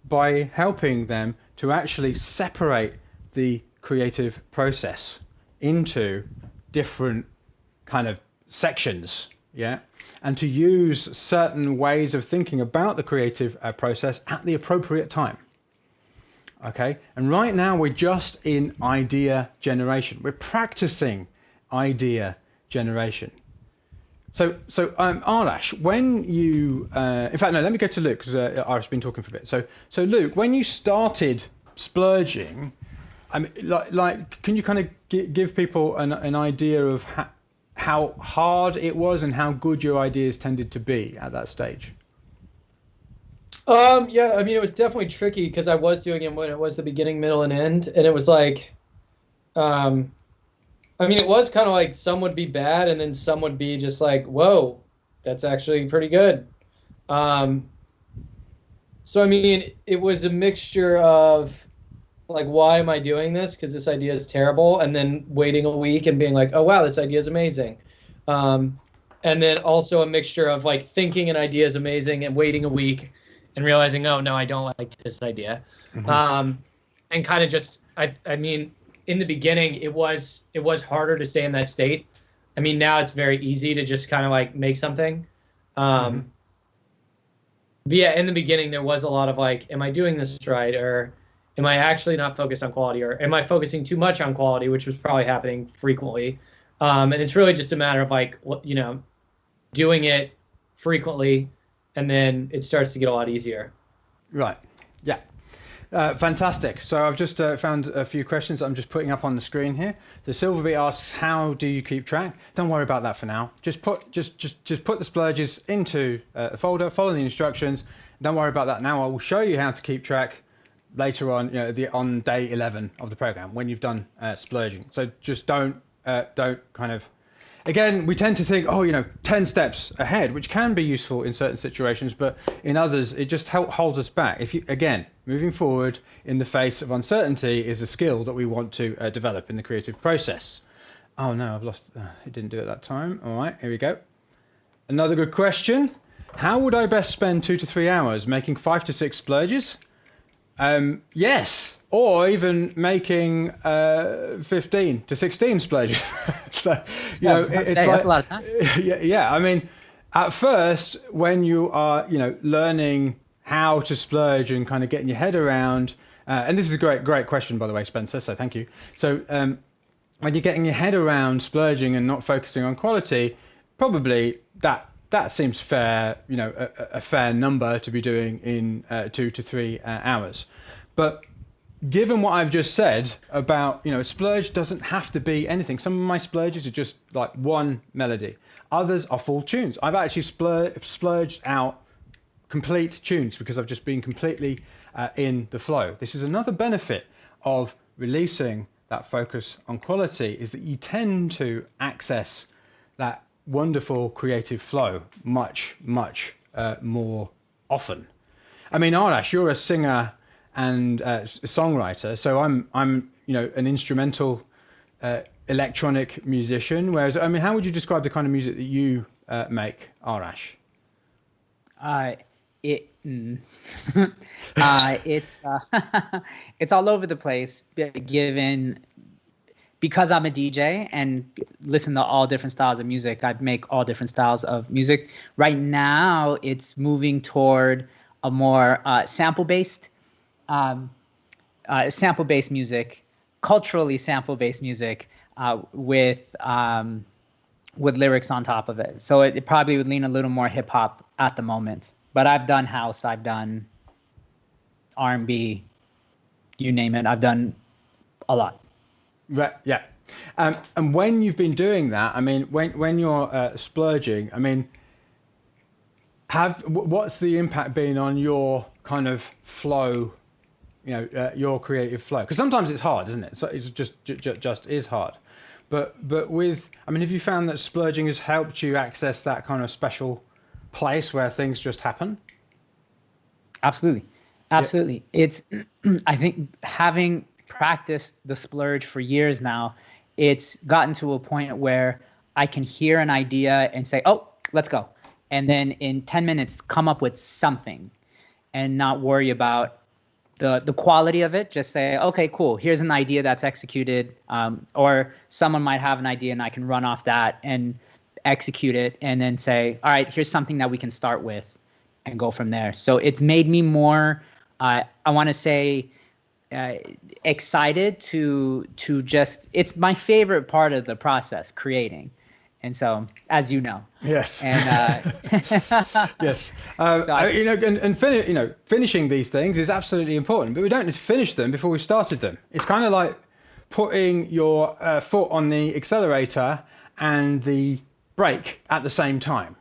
by helping them to actually separate the creative process into different kind of sections, yeah, and to use certain ways of thinking about the creative process at the appropriate time. Okay, and right now we're just in idea generation. We're practicing idea generation. So Arlash, when you, in fact, no, let me go to Luke because I've been talking for a bit. So Luke, when you started splurging, I mean, like, can you kind of give people an idea of how hard it was and how good your ideas tended to be at that stage? Yeah, I mean, it was definitely tricky because I was doing it when it was the beginning, middle, and end, and it was like, I mean, it was kind of like some would be bad, and then some would be just like, whoa, that's actually pretty good. So I mean, it was a mixture of like, why am I doing this? Because this idea is terrible. And then waiting a week and being like, oh, wow, this idea is amazing. And then also a mixture of like thinking an idea is amazing and waiting a week and realizing, oh, no, I don't like this idea. And kind of just, I mean, in the beginning, it was harder to stay in that state. I mean, now it's very easy to just kind of like make something. But yeah, in the beginning, there was a lot of like, am I doing this right? Or am I actually not focused on quality? Or am I focusing too much on quality, which was probably happening frequently. And it's really just a matter of like, you know, doing it frequently, and then it starts to get a lot easier. Right. Yeah. Fantastic. So I've just found a few questions I'm just putting up on the screen here. So Silverbeat asks, how do you keep track? Don't worry about that for now. Just put the splurges into a folder, follow the instructions. Don't worry about that now. I will show you how to keep track later on, you know, on day 11 of the program when you've done splurging. So just don't kind of, again, we tend to think, oh, you know, 10 steps ahead, which can be useful in certain situations, but in others, it just holds us back. If you, again, moving forward in the face of uncertainty is a skill that we want to develop in the creative process. Oh no, I've lost, it didn't do it that time. All right, here we go. Another good question. How would I best spend 2 to 3 hours making 5 to 6 splurges? Yes, or even making 15 to 16 splurges. So, you know, it's like, that's a lot of time. Yeah. I mean, at first, when you are, you know, learning how to splurge and kind of getting your head around, and this is a great question, by the way, Spencer. So thank you. So when you're getting your head around splurging and not focusing on quality, probably that seems fair, you know, a fair number to be doing in 2 to 3 hours. But given what I've just said about, you know, a splurge doesn't have to be anything. Some of my splurges are just like one melody. Others are full tunes. I've actually splurged out complete tunes because I've just been completely in the flow. This is another benefit of releasing that focus on quality, is that you tend to access that wonderful creative flow much more often. I mean, Arash, you're a singer and songwriter, so I'm you know, an instrumental electronic musician. Whereas, I mean, how would you describe the kind of music that you make, Arash? It's it's all over the place, because I'm a DJ and listen to all different styles of music. I make all different styles of music. Right now, it's moving toward a more sample-based music, culturally sample-based music with lyrics on top of it. So it probably would lean a little more hip-hop at the moment. But I've done house, I've done R&B, you name it. I've done a lot. Right. Yeah. And when you've been doing that, I mean, when you're splurging, I mean, what's the impact been on your kind of flow, you know, your creative flow? Because sometimes it's hard, isn't it? So it's just is hard. But with, I mean, have you found that splurging has helped you access that kind of special place where things just happen? Absolutely. Yeah. It's, I think, having practiced the splurge for years now, it's gotten to a point where I can hear an idea and say, oh, let's go. And then in 10 minutes, come up with something and not worry about the quality of it. Just say, okay, cool. Here's an idea that's executed. Or someone might have an idea and I can run off that and execute it and then say, all right, here's something that we can start with and go from there. So it's made me more, I want to say, excited to just, it's my favorite part of the process, creating. And so, as you know, yes, and yes, you know, and finishing these things is absolutely important, but we don't need to finish them before we've started them. It's kind of like putting your foot on the accelerator and the brake at the same time.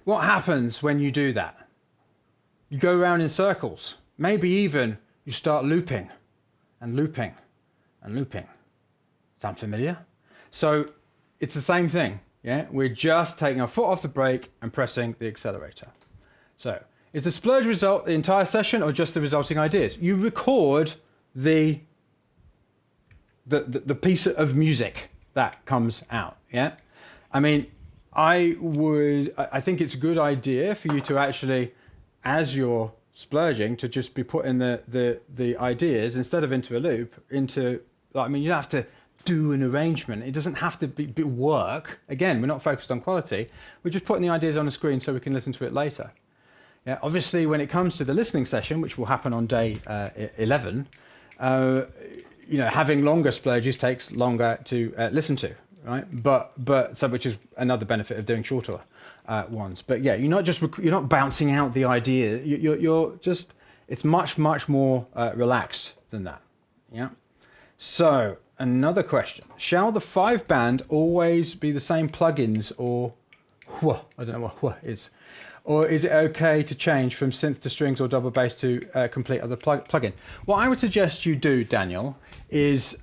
What happens when you do that? You go around in circles. Maybe even you start looping and looping and looping. Sound familiar? So it's the same thing. Yeah, we're just taking our foot off the brake and pressing the accelerator. So is the splurge result the entire session or just the resulting ideas? You record the the piece of music that comes out. Yeah, I mean, I think it's a good idea for you to actually, as you're splurging, to just be putting the ideas instead of into a loop into, like, I mean, you don't have to do an arrangement. It doesn't have to be work. Again, we're not focused on quality. We're just putting the ideas on a screen so we can listen to it later. Yeah, obviously, when it comes to the listening session, which will happen on day 11, having longer splurges takes longer to listen to, right? But so, which is another benefit of doing shorter ones. But yeah, you're not bouncing out the idea. You're just, it's much more relaxed than that. Yeah. So another question: shall the 5-band always be the same plugins, or I don't know what is? Or is it okay to change from synth to strings or double bass to complete other plugin? What I would suggest you do, Daniel, is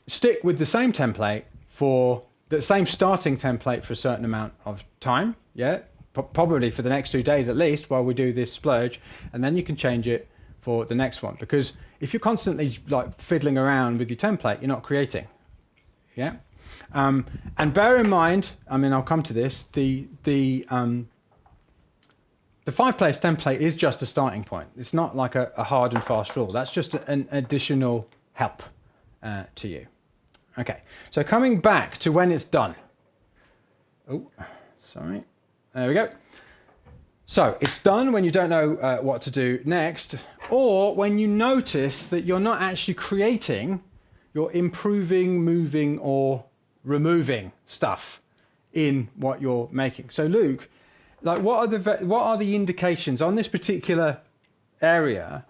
stick with the same template for the same starting template for a certain amount of time. Yeah, probably for the next 2 days at least while we do this splurge, and then you can change it for the next one. Because if you're constantly like fiddling around with your template, you're not creating. Yeah, and bear in mind, I mean, I'll come to this. The 5-place template is just a starting point. It's not like a hard and fast rule. That's just an additional help to you. Okay, so coming back to when it's done. Oh, sorry. There we go. So it's done when you don't know what to do next, or when you notice that you're not actually creating, you're improving, moving, or removing stuff in what you're making. So Luke, like, what are the indications on this particular area?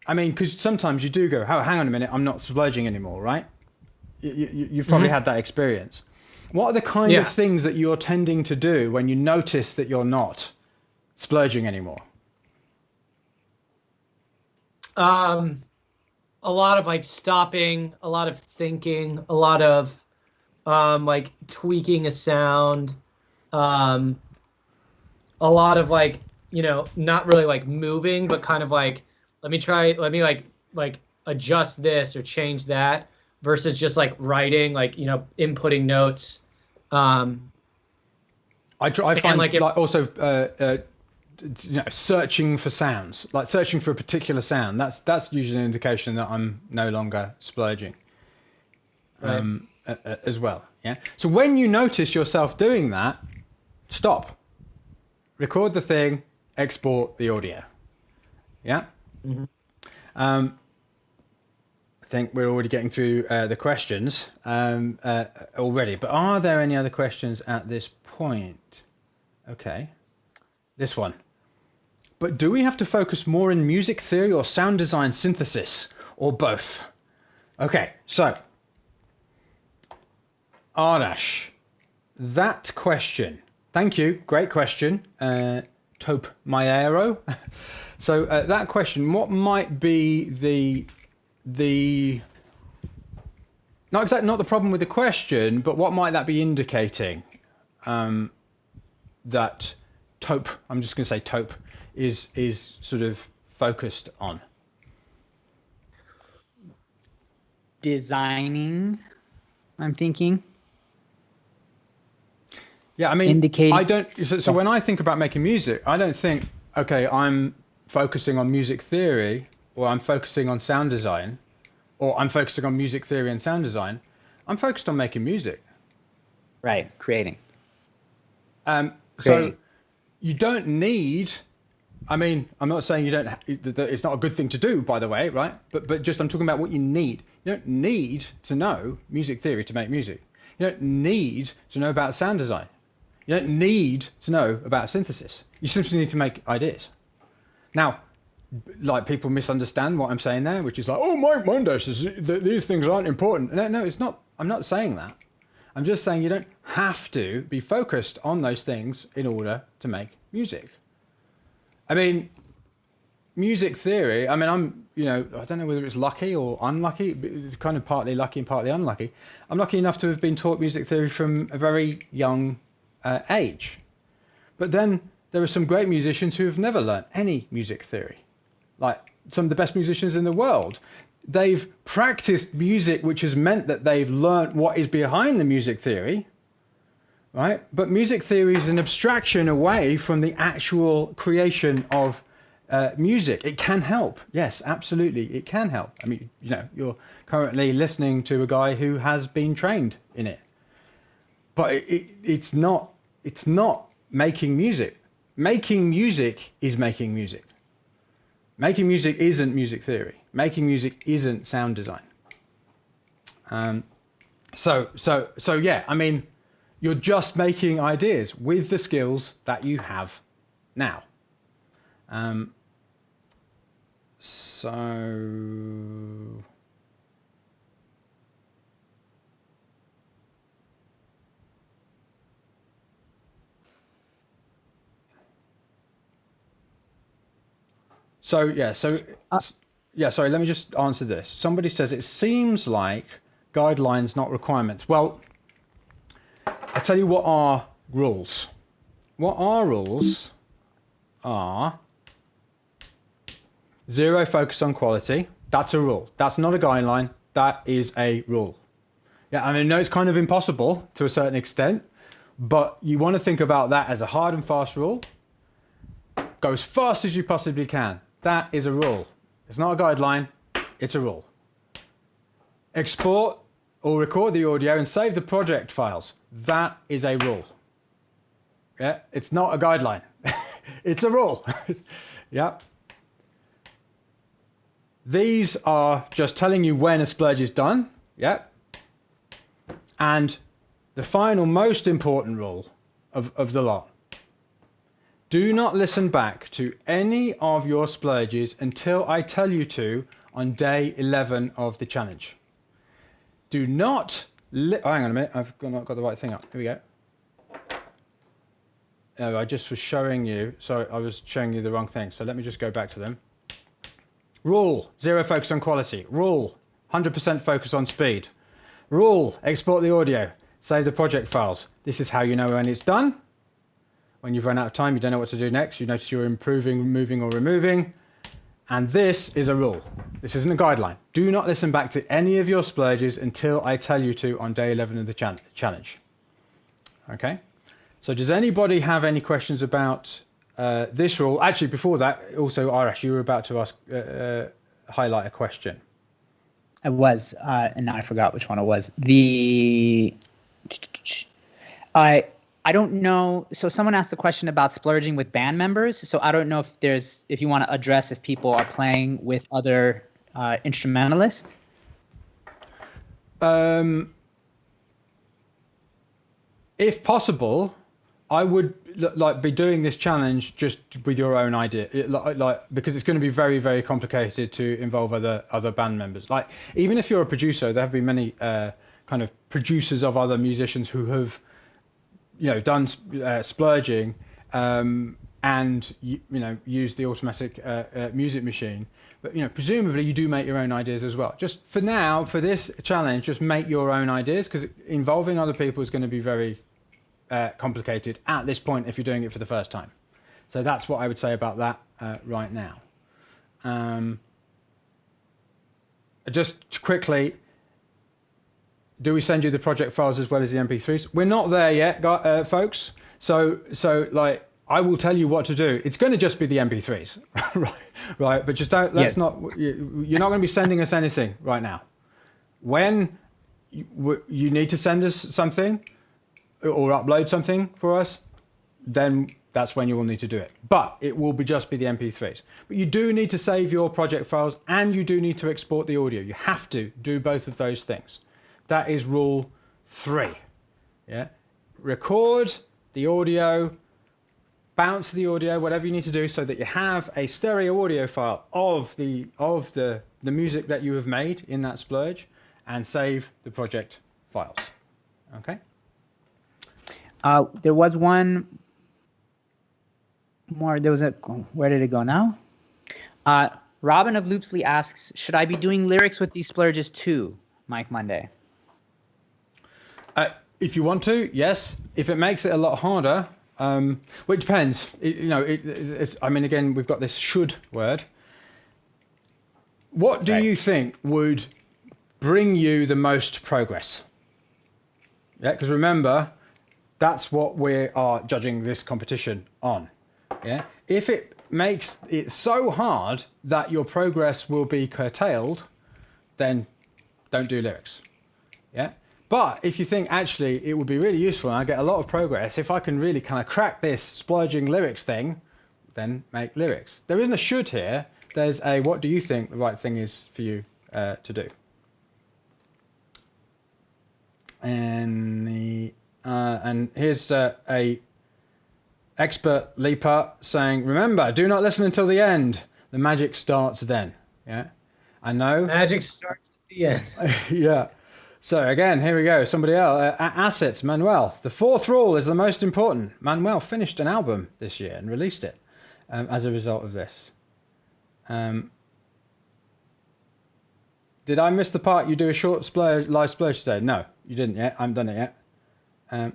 I mean, because sometimes you do go, oh, hang on a minute, I'm not splurging anymore, right? You've probably had that experience. What are the kind of things that you're tending to do when you notice that you're not splurging anymore? A lot of like stopping, a lot of thinking, a lot of like tweaking a sound. A lot of like, not really like moving, but kind of like, let me like adjust this or change that, versus just like writing, like, inputting notes. I find like also searching for sounds, like searching for a particular sound. That's usually an indication that I'm no longer splurging. Right. As well. Yeah. So when you notice yourself doing that, stop. Record the thing, export the audio. Yeah? Mm-hmm. I think we're already getting through the questions already, but are there any other questions at this point? Okay. This one. But do we have to focus more in music theory or sound design synthesis, or both? Okay, so Ardash, that question. Thank you. Great question. Taupe Maero. So that question, what might be not the problem with the question, but what might that be indicating that taupe, I'm just going to say taupe, is sort of focused on? Designing, I'm thinking. Yeah, I mean, indicating. I don't. So when I think about making music, I don't think, okay, I'm focusing on music theory, or I'm focusing on sound design, or I'm focusing on music theory and sound design. I'm focused on making music. Right, creating. So you don't need. I mean, I'm not saying you don't. It's not a good thing to do, by the way, right? But just I'm talking about what you need. You don't need to know music theory to make music. You don't need to know about sound design. You don't need to know about synthesis. You simply need to make ideas. Now, like, people misunderstand what I'm saying there, which is like, oh, Mike Monday says that these things aren't important. No, it's not. I'm not saying that. I'm just saying you don't have to be focused on those things in order to make music. I mean, music theory, I mean, I don't know whether it's lucky or unlucky, it's kind of partly lucky and partly unlucky. I'm lucky enough to have been taught music theory from a very young age. But then there are some great musicians who have never learnt any music theory. Like some of the best musicians in the world they've practiced music, which has meant that they've learnt what is behind the music theory, right? But music theory is an abstraction away from the actual creation of music. It can help. Yes, absolutely. It can help. I mean, you know, you're currently listening to a guy who has been trained in it, but it's not making music. Making music is making music. Making music isn't music theory. Making music isn't sound design. So yeah, I mean, you're just making ideas with the skills that you have now. Sorry, let me just answer this. Somebody says it seems like guidelines, not requirements. Well, I tell you what are rules. What our rules are: 0 focus on quality. That's a rule. That's not a guideline. That is a rule. Yeah, I mean, no, it's kind of impossible to a certain extent, but you want to think about that as a hard and fast rule. Go as fast as you possibly can. That is a rule. It's not a guideline, it's a rule. Export or record the audio and save the project files. That is a rule. Yeah, it's not a guideline. It's a rule. Yeah. These are just telling you when a splurge is done. Yeah. And the final most important rule of the lot: do not listen back to any of your splurges until I tell you to on day 11 of the challenge. Do not... hang on a minute, I've not got the right thing up. Here we go. Oh, I just was showing you... Sorry, I was showing you the wrong thing. So let me just go back to them. Rule, 0 focus on quality. Rule, 100% focus on speed. Rule, export the audio. Save the project files. This is how you know when it's done. When you've run out of time, you don't know what to do next. You notice you're improving, moving, or removing. And this is a rule. This isn't a guideline. Do not listen back to any of your splurges until I tell you to on day 11 of the challenge. Okay? So does anybody have any questions about this rule? Actually, before that, also, Arash, you were about to ask, highlight a question. I was, and now I forgot which one it was. I don't know. So someone asked a question about splurging with band members. So I don't know if you want to address if people are playing with other instrumentalists. If possible, I would be doing this challenge just with your own idea, because it's going to be very, very complicated to involve other band members. Like, even if you're a producer, there have been many kind of producers of other musicians who have, done splurging and use the automatic music machine. But presumably you do make your own ideas as well. Just for now, for this challenge, just make your own ideas, because involving other people is going to be very complicated at this point if you're doing it for the first time. So that's what I would say about that right now. Just quickly, do we send you the project files as well as the MP3s? We're not there yet, folks. So I will tell you what to do. It's going to just be the MP3s, right? But just don't. You're not going to be sending us anything right now. When you need to send us something or upload something for us, then that's when you will need to do it. But it will just be the MP3s. But you do need to save your project files, and you do need to export the audio. You have to do both of those things. That is rule 3. Yeah, record the audio, bounce the audio, whatever you need to do, so that you have a stereo audio file of the music that you have made in that splurge, and save the project files. Okay. There was one more. There was a. Where did it go now? Robin of Loopsley asks, should I be doing lyrics with these splurges too, Mike Monday? If you want to, yes. If it makes it a lot harder, well, it depends. I mean, again, we've got this should word. What do you think would bring you the most progress? Yeah, because remember, that's what we are judging this competition on. Yeah, if it makes it so hard that your progress will be curtailed, then don't do lyrics. Yeah, but if you think actually it would be really useful and I get a lot of progress if I can really kind of crack this splurging lyrics thing, then make lyrics. There isn't a should here. There's a what do you think the right thing is for you to do. And here's a expert leaper saying, remember, do not listen until the end. The magic starts then. Yeah, I know. Magic starts at the end. Yeah. So again, here we go. Somebody else. Assets, Manuel. The fourth rule is the most important. Manuel finished an album this year and released it as a result of this. Did I miss the part you do a short splurge, live splurge today? No, you didn't yet. I haven't done it yet.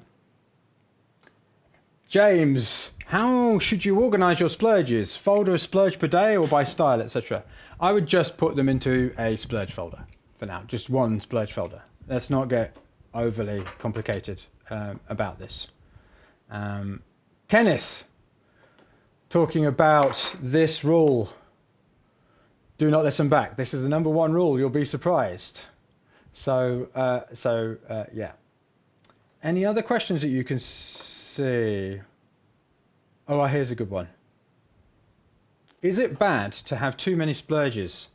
James, how should you organize your splurges? Folder a splurge per day or by style, etc.? I would just put them into a splurge folder for now. Just one splurge folder. Let's not get overly complicated about this. Kenneth, talking about this rule. Do not listen back. This is the number one rule. You'll be surprised. So yeah. Any other questions that you can see? Oh, here's a good one. Is it bad to have too many splurges?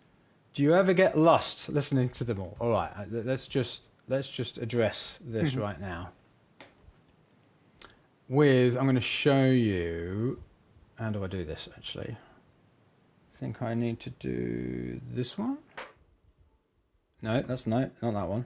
Do you ever get lost listening to them all? All right, let's just address this right now. I'm going to show you. How do I do this actually? I think I need to do this one. No, that's not that one.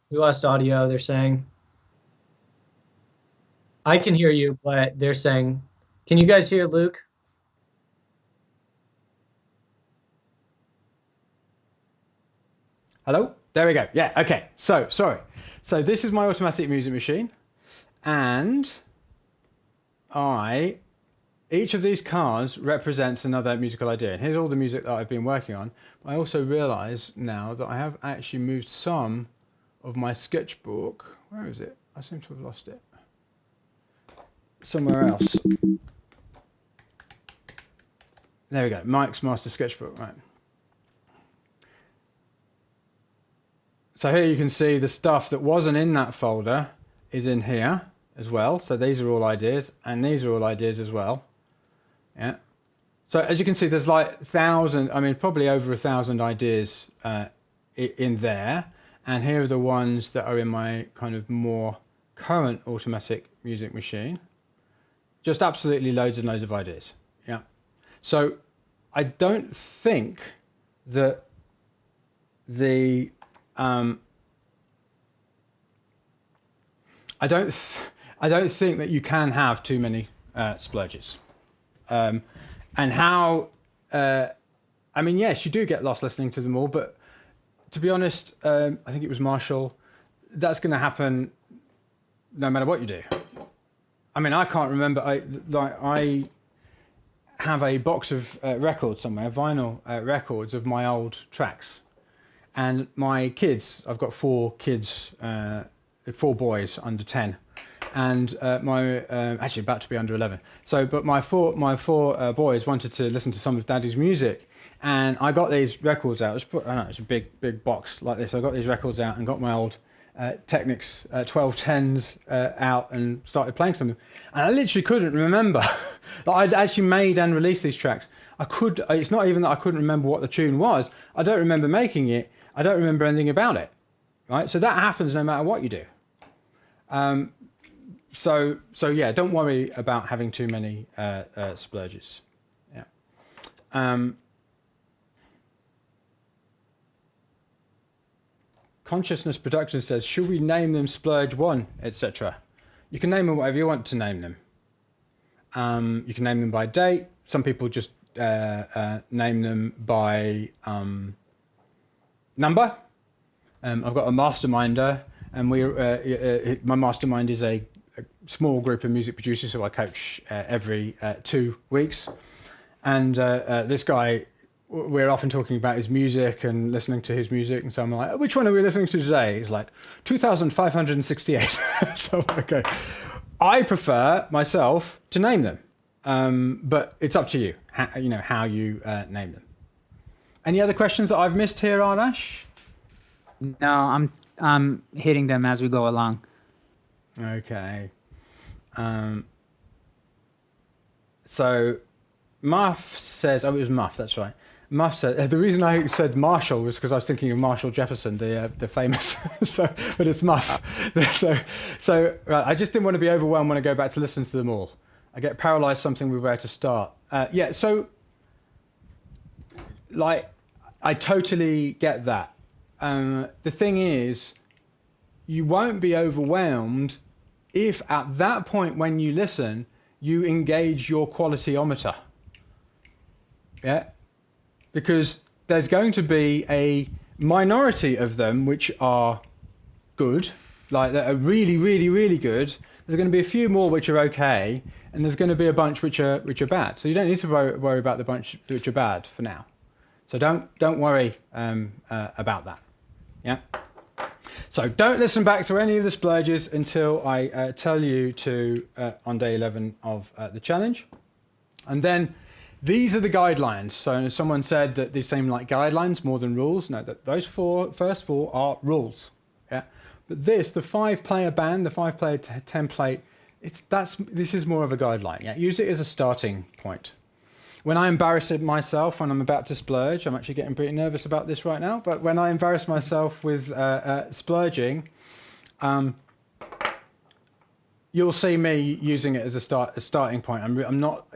We lost audio, they're saying. I can hear you, but they're saying, can you guys hear Luke? Hello? There we go. Yeah, okay. So, sorry. So this is my automatic music machine. And each of these cards represents another musical idea. And here's all the music that I've been working on. I also realize now that I have actually moved some of my sketchbook. Where is it? I seem to have lost it. Somewhere else. There we go. Mike's Master Sketchbook, right. So here you can see the stuff that wasn't in that folder is in here as well. So these are all ideas, and these are all ideas as well. Yeah. So as you can see, there's like probably over 1,000 ideas in there. And here are the ones that are in my kind of more current automatic music machine. Just absolutely loads and loads of ideas. Yeah. So I don't think that I don't think that you can have too many splurges. And how? I mean, yes, you do get lost listening to them all, but to be honest, I think it was Marshall. That's going to happen no matter what you do. I mean, I can't remember. I have a box of records somewhere, vinyl records of my old tracks. And my kids, I've got 4 kids, 4 boys under 10, and actually about to be under 11. So, but my four boys wanted to listen to some of Daddy's music, and I got these records out. It's a big box like this. I got these records out and got my old Technics 1210s out and started playing some of them. And I literally couldn't remember that I'd actually made and released these tracks. It's not even that I couldn't remember what the tune was. I don't remember making it. I don't remember anything about it, right? So that happens no matter what you do. so yeah, don't worry about having too many splurges. Yeah. Consciousness Production says, should we name them Splurge 1, etc.? You can name them whatever you want to name them. You can name them by date. Some people just name them by number. I've got a masterminder, and my mastermind is a small group of music producers who I coach every 2 weeks. And this guy, we're often talking about his music and listening to his music, and so I'm like, which one are we listening to today? He's like, 2,568. So okay, I prefer myself to name them, but it's up to you. How you name them. Any other questions that I've missed here, Ardash? No, I'm hitting them as we go along. Okay. So Muff says, it was Muff, that's right. Muff said, the reason I said Marshall was because I was thinking of Marshall Jefferson, the famous, but it's Muff. So I just didn't want to be overwhelmed when I go back to listen to them all. I get paralyzed something with where to start. So like, I totally get that. The thing is, you won't be overwhelmed if at that point when you listen, you engage your qualityometer. Yeah. Because there's going to be a minority of them which are good, like that are really, really, really good. There's going to be a few more which are okay, and there's going to be a bunch which are bad. So you don't need to worry about the bunch which are bad for now. So don't worry about that. Yeah. So don't listen back to any of the splurges until I tell you to on day 11 of the challenge, and then. These are the guidelines. So someone said that they seem like guidelines more than rules. No, that those first four are rules. Yeah. But the 5-player band, the 5-player template, this is more of a guideline. Yeah. Use it as a starting point. When I embarrass myself when I'm about to splurge, I'm actually getting pretty nervous about this right now. But when I embarrass myself with splurging, you'll see me using it as a starting point. I'm not,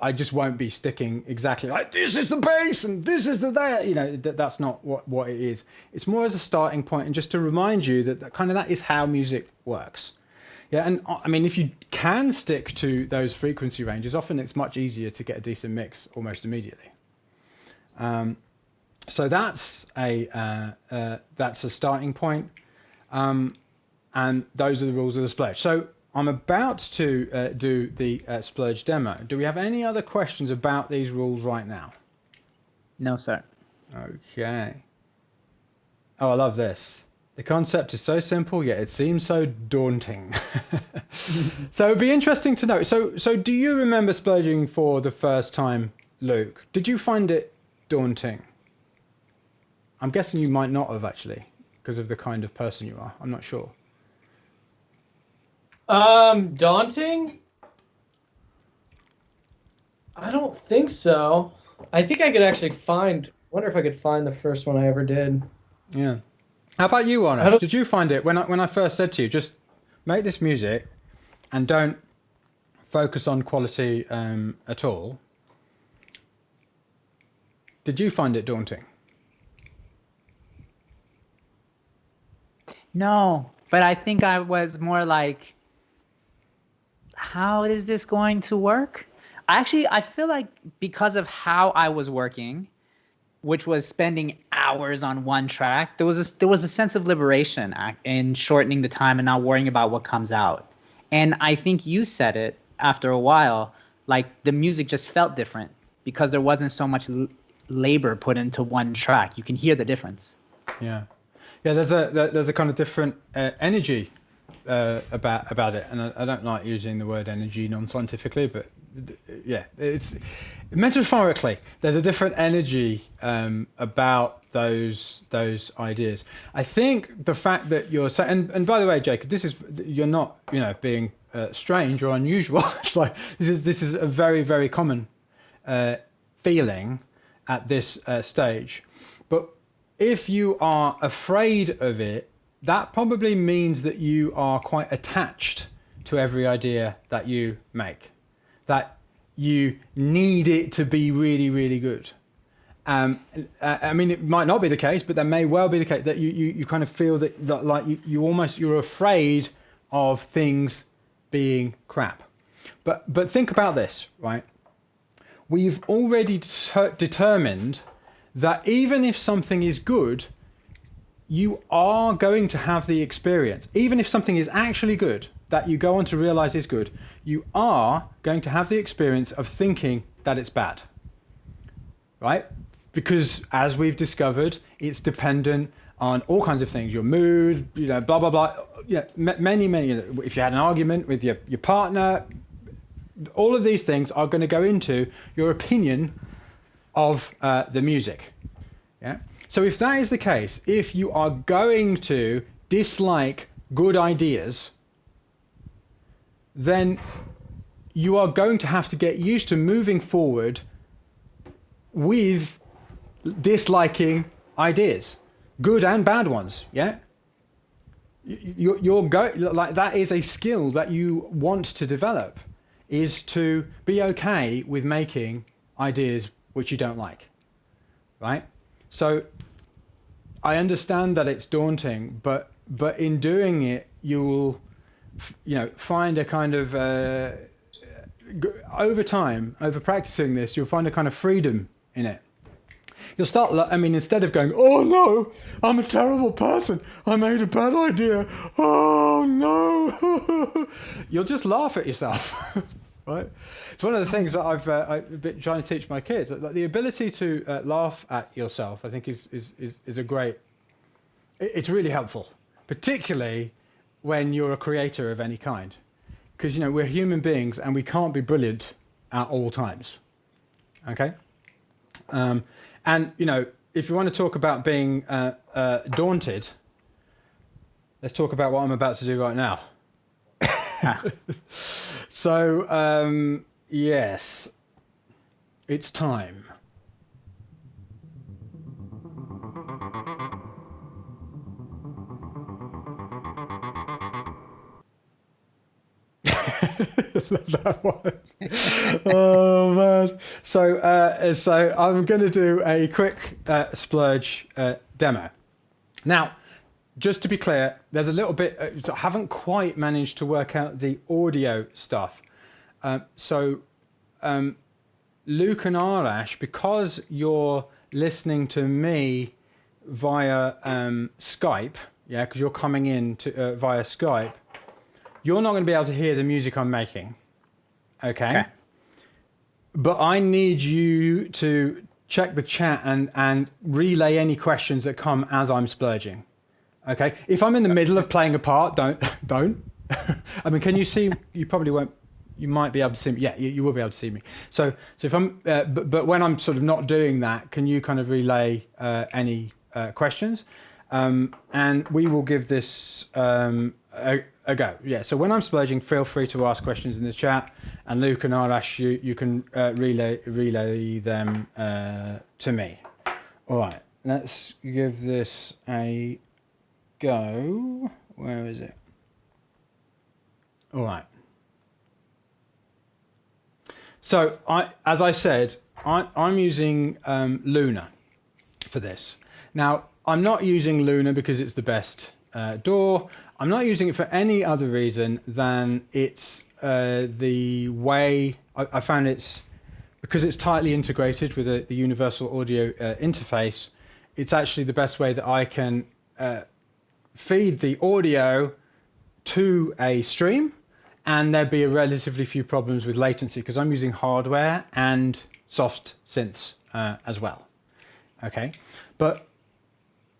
I just won't be sticking exactly like this is the bass and this is the there. That's not what it is. It's more as a starting point and just to remind you that that is how music works. Yeah, and I mean, if you can stick to those frequency ranges, often it's much easier to get a decent mix almost immediately. So that's a starting point, and those are the rules of the splurge. So I'm about to do the splurge demo. Do we have any other questions about these rules right now? No, sir. Okay. Oh, I love this. The concept is so simple, yet it seems so daunting. So it'd be interesting to know. So do you remember splurging for the first time, Luke? Did you find it daunting? I'm guessing you might not have actually, because of the kind of person you are. I'm not sure. Daunting? I don't think so. I think I could actually wonder if I could find the first one I ever did. Yeah. How about you, Arnash? Did you find it when I first said to you, just make this music and don't focus on quality at all? Did you find it daunting? No, but I think I was more like, how is this going to work? I feel like because of how I was working, which was spending hours on one track, there was a sense of liberation in shortening the time and not worrying about what comes out. And I think you said it after a while, like the music just felt different because there wasn't so much labor put into one track. You can hear the difference. Yeah. There's a kind of different energy about it, and I don't like using the word energy non-scientifically, but yeah, it's metaphorically there's a different energy about those ideas. I think the fact that you're saying, and by the way, Jacob, you're not being strange or unusual. It's like this is a very, very common feeling at this stage. But if you are afraid of it, that probably means that you are quite attached to every idea that you make, that you need it to be really, really good. I mean, it might not be the case, but that may well be the case, that you kind of feel that like you're afraid of things being crap. But think about this, right? We've already determined that even if something is good, you are going to have the experience. Even if something is actually good, that you go on to realize is good, you are going to have the experience of thinking that it's bad, right? Because as we've discovered, it's dependent on all kinds of things, your mood, blah, blah, blah. Many, if you had an argument with your partner, all of these things are going to go into your opinion of the music. Yeah. So if that is the case, if you are going to dislike good ideas, then you are going to have to get used to moving forward with disliking ideas, good and bad ones. Yeah. Like that is a skill that you want to develop, is to be okay with making ideas which you don't like, right? So I understand that it's daunting, but in doing it, you will, find a kind of over time, over practicing this, you'll find a kind of freedom in it. You'll start, instead of going, oh no, I'm a terrible person, I made a bad idea, oh no, you'll just laugh at yourself. Right? It's one of the things that I've been trying to teach my kids. Like the ability to laugh at yourself, I think, is a great. It's really helpful, particularly when you're a creator of any kind, because we're human beings and we can't be brilliant at all times. Okay, and if you want to talk about being daunted, let's talk about what I'm about to do right now. So, yes, it's time. That one. Oh man. So I'm going to do a quick Splurge demo. Now, just to be clear, there's a little bit, I haven't quite managed to work out the audio stuff. So Luke and Arash, because you're listening to me via Skype, yeah, because you're coming in to, via Skype, you're not going to be able to hear the music I'm making, okay? But I need you to check the chat and relay any questions that come as I'm splurging. Okay, if I'm in the middle of playing a part, don't. I mean, can you see? You probably won't. You might be able to see me. Yeah, you will be able to see me. So if I'm, but when I'm sort of not doing that, can you kind of relay any questions? And we will give this a go. Yeah. So when I'm splurging, feel free to ask questions in the chat. And Luke and Arash, you can relay them to me. All right. Let's give this a go. Where is it? All right. So as I said, I'm using Luna for this. Now, I'm not using Luna because it's the best DAW. I'm not using it for any other reason than it's the way I found it's, because it's tightly integrated with the universal audio interface. It's actually the best way that I can feed the audio to a stream, and there'd be a relatively few problems with latency because I'm using hardware and soft synths as well. Okay, but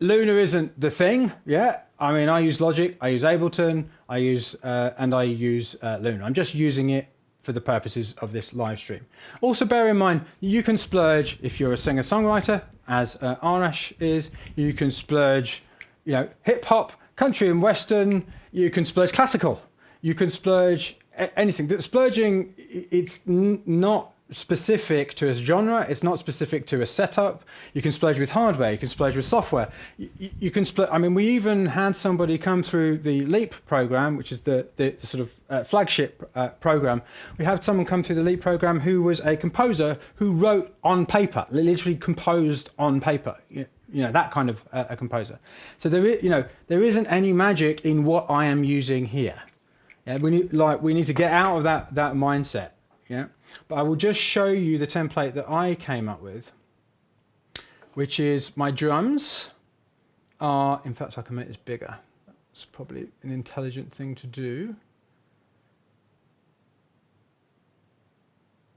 Luna isn't the thing. Yeah, I mean, I use Logic, I use Ableton, I use Luna. I'm just using it for the purposes of this live stream. Also, bear in mind, you can splurge if you're a singer-songwriter, as Arash is. You can splurge, hip hop, country and western. You can splurge classical. You can splurge anything. Splurging, it's not specific to a genre. It's not specific to a setup. You can splurge with hardware. You can splurge with software. You can split. I mean, we even had somebody come through the LEAP program, which is the sort of flagship program. We had someone come through the LEAP program who was a composer who wrote on paper, literally composed on paper. You know, that kind of a composer. So there isn't any magic in what I am using here. Yeah, we need to get out of that mindset. Yeah, but I will just show you the template that I came up with, which is my drums are, in fact, I can make this bigger. It's probably an intelligent thing to do.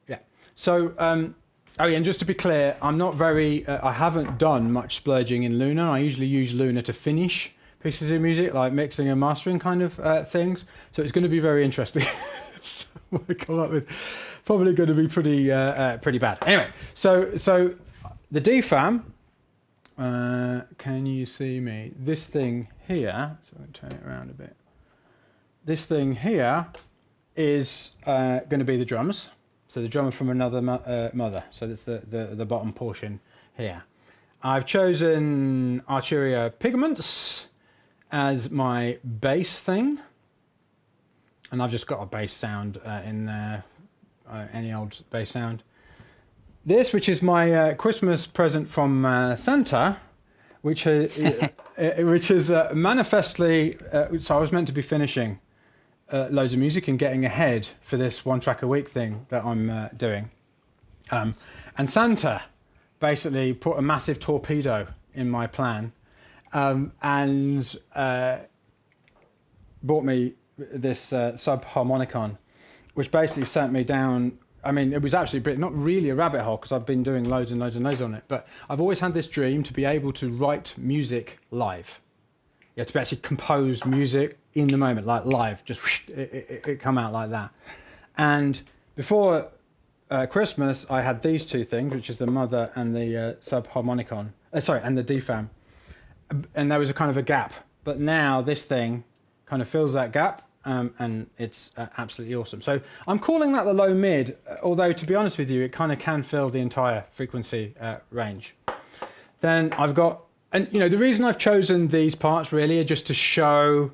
Yeah. So, oh yeah, and just to be clear, I'm not very, I haven't done much splurging in Luna. I usually use Luna to finish pieces of music, like mixing and mastering kind of things. So it's going to be very interesting. What I come up with, probably going to be pretty bad. Anyway, so the DFAM, can you see me? This thing here, so I'm going to turn it around a bit. This thing here is going to be the drums. So the drummer from another mother. So that's the bottom portion here. I've chosen Arturia Pigments as my bass thing. And I've just got a bass sound in there, any old bass sound. This, which is my Christmas present from Santa, which is manifestly, so I was meant to be finishing loads of music and getting ahead for this 1 track a week thing that I'm doing. And Santa basically put a massive torpedo in my plan and bought me this subharmonicon, which basically sent me down. I mean, it was actually not really a rabbit hole because I've been doing loads and loads and loads on it, but I've always had this dream to be able to write music live. You have to actually compose music in the moment, like live, just it come out like that. And before Christmas, I had these two things, which is the mother and the subharmonicon, and the DFAM. And there was a kind of a gap, but now this thing kind of fills that gap. And it's absolutely awesome. So I'm calling that the low mid, although to be honest with you, it kind of can fill the entire frequency range. Then I've got, and you know, the reason I've chosen these parts really are just to show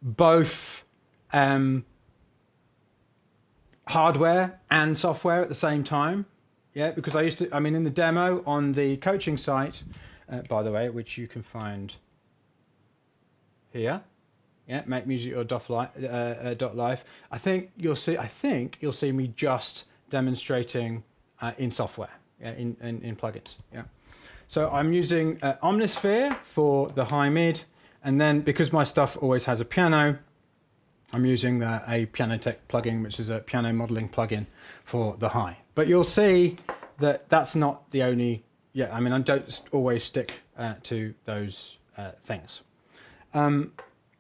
both hardware and software at the same time. Yeah, because I mean, in the demo on the coaching site, by the way, which you can find here. Yeah, make music or .live. I think you'll see me just demonstrating in software, in plugins. Yeah. So I'm using Omnisphere for the high mid, and then because my stuff always has a piano, I'm using a Piano Tech plugin, which is a piano modeling plugin for the high. But you'll see that that's not the only. Yeah, I mean, I don't always stick to those things.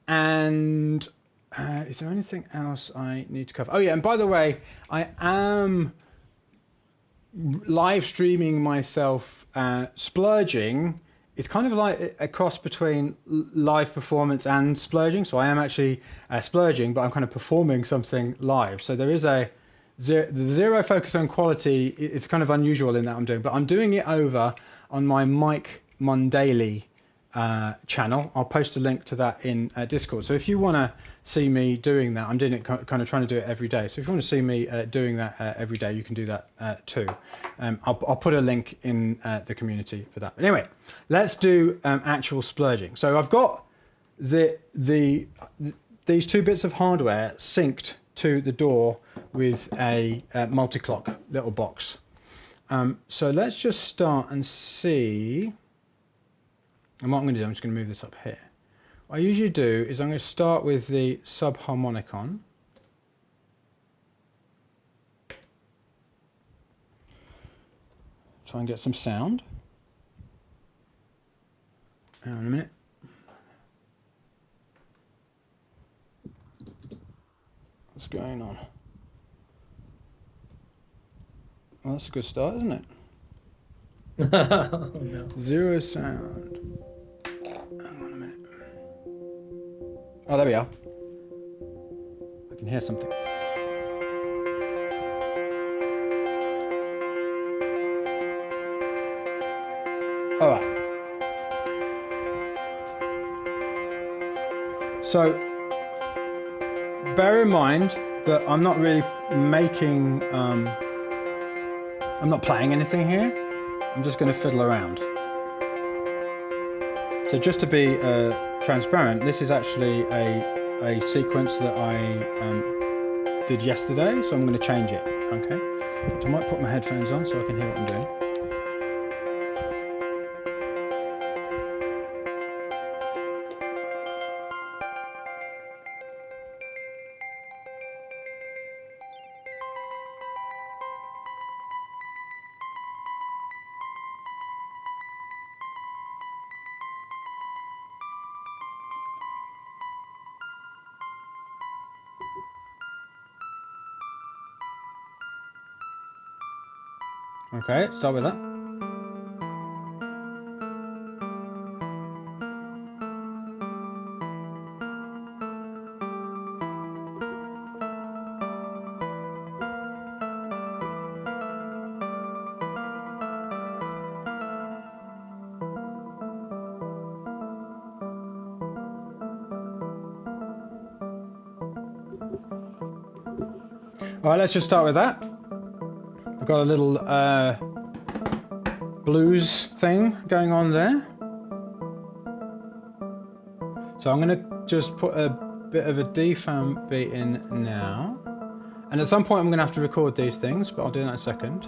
And is there anything else I need to cover? Oh yeah, and by the way, I am live streaming myself splurging. It's kind of like a cross between live performance and splurging. So I am actually splurging, but I'm kind of performing something live. So there is the zero focus on quality. It's kind of unusual in that I'm doing, but I'm doing it over on my Mike Mondaly channel. I'll post a link to that in Discord. So if you want to see me doing that, I'm doing it kind of trying to do it every day. So if you want to see me doing that every day, you can do that too. I'll put a link in the community for that. But anyway, let's do actual splurging. So I've got these two bits of hardware synced to the door with a multi-clock little box. So let's just start and see. And what I'm going to do, I'm just going to move this up here. What I usually do is I'm going to start with the subharmonicon. Try and get some sound. Hang on a minute. What's going on? Well, that's a good start, isn't it? Oh, no. Zero sound. Hang on a minute. Oh, there we are. I can hear something. All right. So bear in mind that I'm not really making, I'm not playing anything here. I'm just going to fiddle around. So just to be transparent, this is actually a sequence that I did yesterday, so I'm going to change it, okay? So I might put my headphones on so I can hear what I'm doing. Okay, start with that. All right, let's just start with that. I've got a little blues thing going on there. So I'm going to just put a bit of a DFAM beat in now. And at some point I'm going to have to record these things, but I'll do that in a second.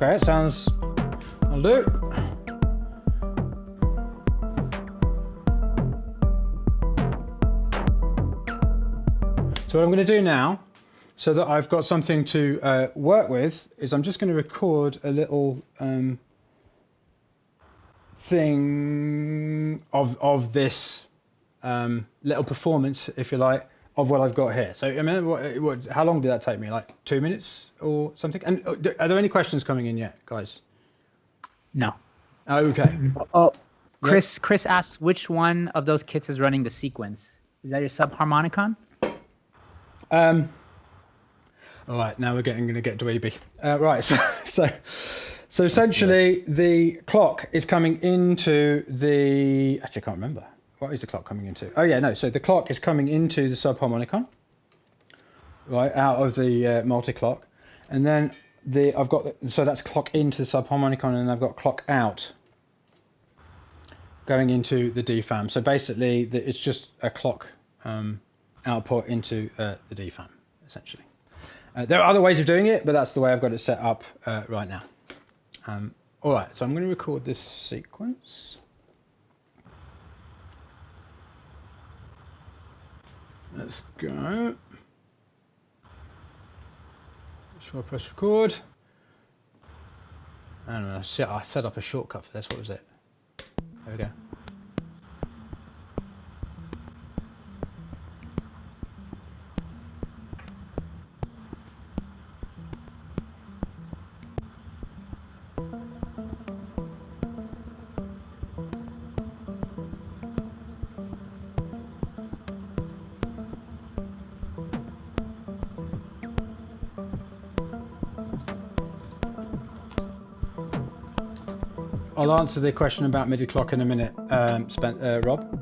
Okay, it sounds, I'll do. So what I'm going to do now, so that I've got something to work with, is I'm just going to record a little thing of this little performance, if you like, of what I've got here. So I mean, how long did that take me? Like 2 minutes or something? And are there any questions coming in yet, guys? No. Okay. Oh, Chris asks which one of those kits is running the sequence. Is that your subharmonicon? All right, now we're going to get dweeby. Right, so essentially the clock is coming into the. Actually, I can't remember. What is the clock coming into? Oh yeah, no. So the clock is coming into the subharmonicon, right, out of the multi-clock, and then I've got so that's clock into the subharmonicon, and I've got clock out going into the DFAM. So basically, it's just a clock output into the DFAM, essentially. There are other ways of doing it, but that's the way I've got it set up right now. All right, so I'm going to record this sequence. Let's go. So I press record. I don't know, I set up a shortcut for this. What was it? There we go. I'll answer the question about MIDI clock in a minute, Rob.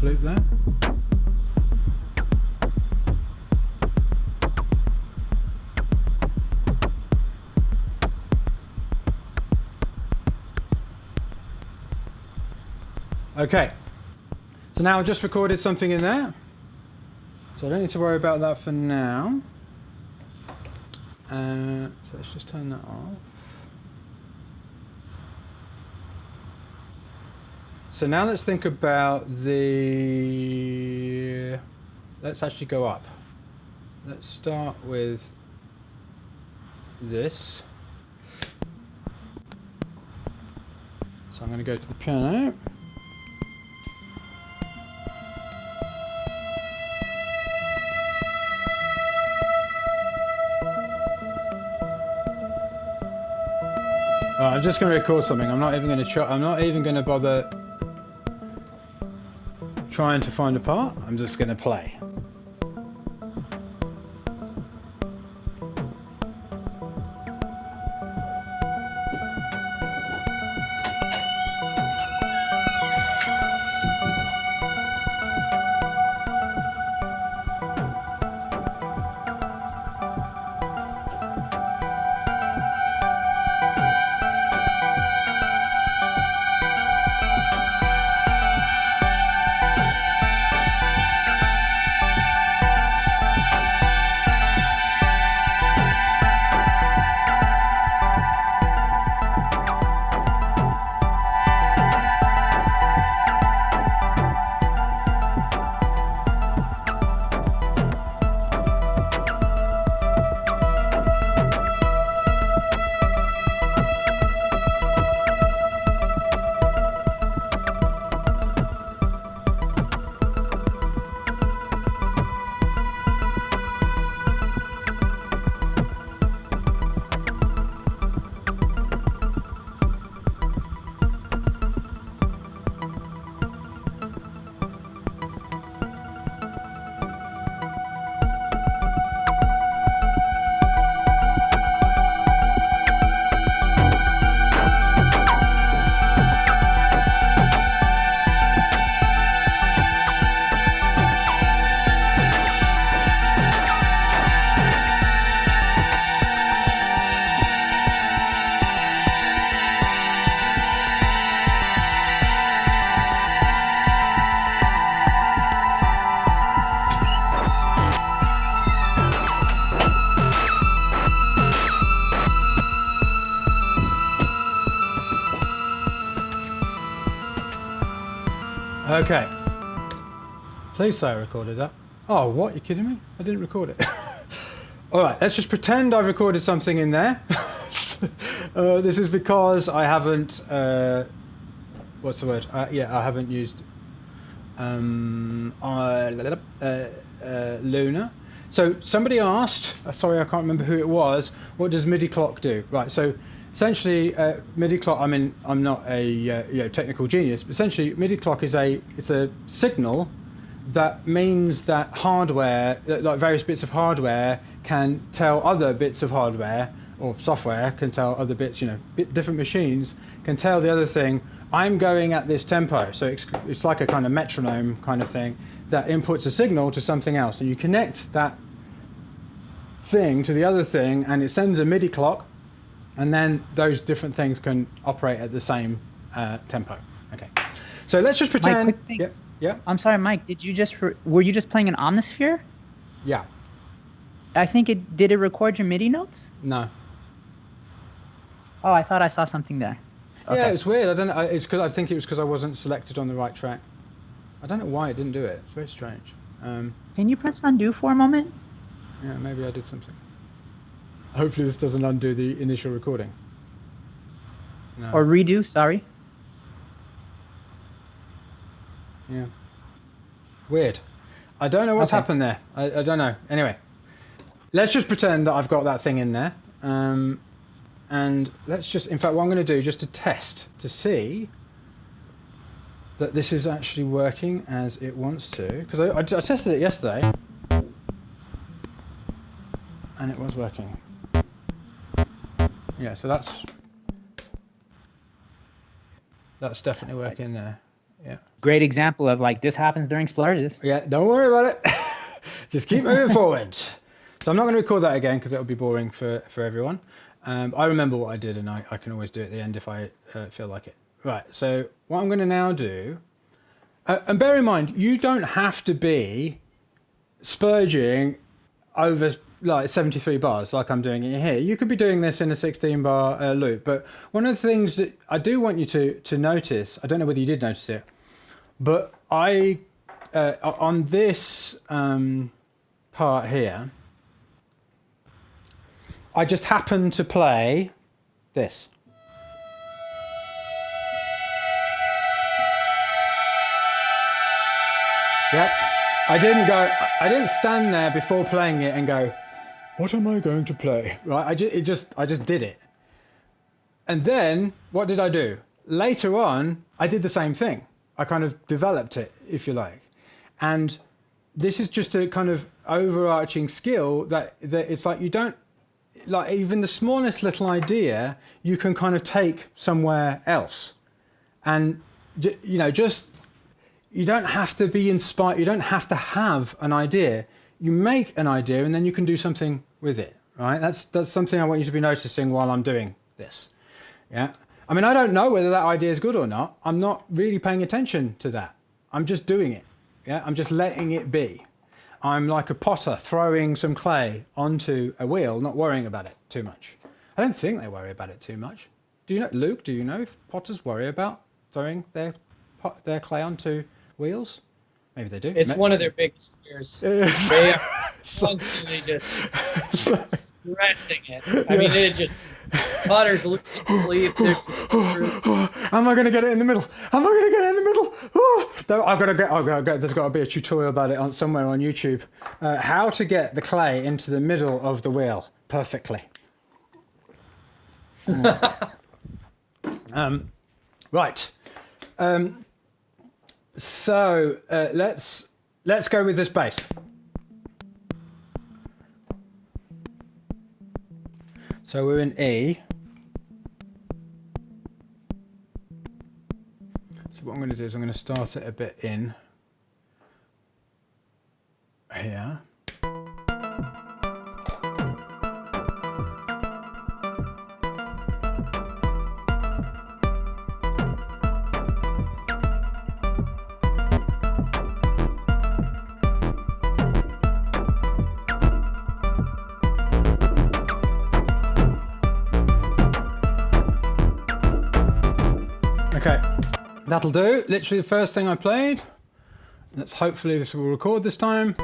half loop there. Okay, so now I've just recorded something in there, so I don't need to worry about that for now. So let's just turn that off. So now let's think about the... Let's actually go up. Let's start with this. So I'm going to go to the piano. I'm just going to record something. I'm not even going to try. I'm not even going to bother trying to find a part. I'm just going to play. Okay. Please say I recorded that. Oh, what? You kidding me? I didn't record it. All right, let's just pretend I've recorded something in there. This is because I haven't, what's the word? Yeah, I haven't used Luna. So somebody asked, sorry, I can't remember who it was, what does MIDI clock do? Right, so essentially MIDI clock, I mean, I'm not a technical genius, but essentially MIDI clock is it's a signal that means that hardware, like various bits of hardware, can tell other bits of hardware, or software can tell other bits, different machines can tell the other thing, I'm going at this tempo. So it's like a kind of metronome kind of thing that inputs a signal to something else. And you connect that thing to the other thing and it sends a MIDI clock, and then those different things can operate at the same tempo. Okay. So let's just pretend. Mike, quick thing. Yeah. I'm sorry, Mike. Did you were you just playing an Omnisphere? Yeah. I think did it record your MIDI notes? No. Oh, I thought I saw something there. Okay. Yeah, it's weird. I don't know. I think it was because I wasn't selected on the right track. I don't know why it didn't do it. It's very strange. Can you press undo for a moment? Yeah, maybe I did something. Hopefully this doesn't undo the initial recording. No. Or redo, sorry. Yeah. Weird. I don't know what's happened there. I don't know. Anyway, let's just pretend that I've got that thing in there. And let's just, in fact, what I'm going to do just to test, to see that this is actually working as it wants to. Because I tested it yesterday. And it was working. Yeah, so that's definitely working there. Yeah. great example of like this happens during splurges. Yeah, don't worry about it. Just keep moving forward. So I'm not going to record that again because that would be boring for everyone. I remember what I did, and I can always do it at the end if I feel like it. Right, so what I'm going to now do, and bear in mind, you don't have to be splurging over like 73 bars like I'm doing it here. You could be doing this in a 16 bar loop, but one of the things that I do want you to notice, I don't know whether you did notice it, but I, on this part here, I just happened to play this. Yep. I didn't stand there before playing it and go, what am I going to play? Right? I just did it. And then what did I do? Later on, I did the same thing. I kind of developed it, if you like. And this is just a kind of overarching skill that it's like you don't, like even the smallest little idea, you can kind of take somewhere else. And, you know, just, you don't have to be inspired. You don't have to have an idea. You make an idea and then you can do something with it, right? That's something I want you to be noticing while I'm doing this. Yeah. I mean, I don't know whether that idea is good or not. I'm not really paying attention to that. I'm just doing it. Yeah. I'm just letting it be. I'm like a potter throwing some clay onto a wheel, not worrying about it too much. I don't think they worry about it too much. Do you know, Luke, do you know if potters worry about throwing their clay onto wheels? Maybe they do. It's one of their biggest fears. They are constantly just stressing it. I mean, it just potters lose sleep. There's am I going to get it in the middle? Am I going to get it in the middle? Oh, I've got to get. There's got to be a tutorial about it somewhere on YouTube. How to get the clay into the middle of the wheel perfectly. Right. So let's go with this bass. So we're in E. So what I'm going to do is I'm going to start it a bit in here. Okay, that'll do. Literally the first thing I played. Let's hopefully this will record this time.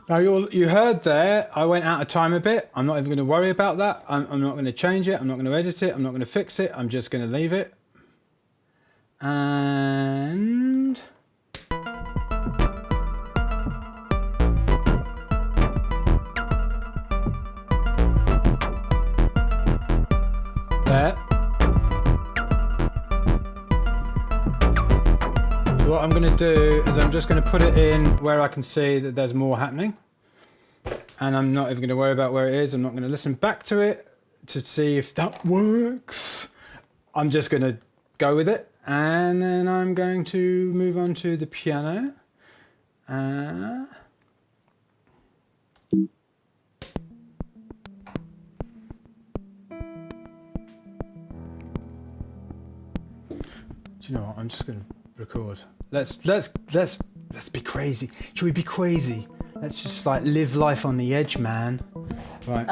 Now you heard there, I went out of time a bit. I'm not even going to worry about that. I'm not going to change it. I'm not going to edit it. I'm not going to fix it. I'm just going to leave it. And there. What I'm going to do is I'm just going to put it in where I can see that there's more happening. And I'm not even going to worry about where it is. I'm not going to listen back to it to see if that works. I'm just going to go with it. And then I'm going to move on to the piano. Do you know what? I'm just going to record. Let's be crazy. Should we be crazy? Let's just like live life on the edge, man. Right.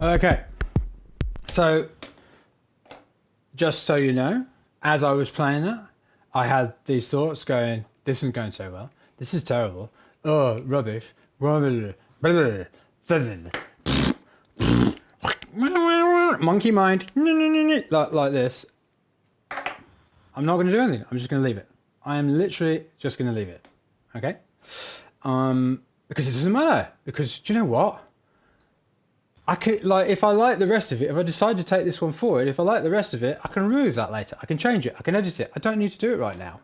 Okay. So, just so you know, as I was playing that, I had these thoughts going, this isn't going so well. This is terrible. Oh, rubbish. Monkey mind. Like this. I'm not going to do anything. I'm just going to leave it. I am literally just going to leave it. Okay? Because it doesn't matter. Because, do you know what? I could, like, if I like the rest of it, if I decide to take this one forward, if I like the rest of it, I can remove that later. I can change it. I can edit it. I don't need to do it right now.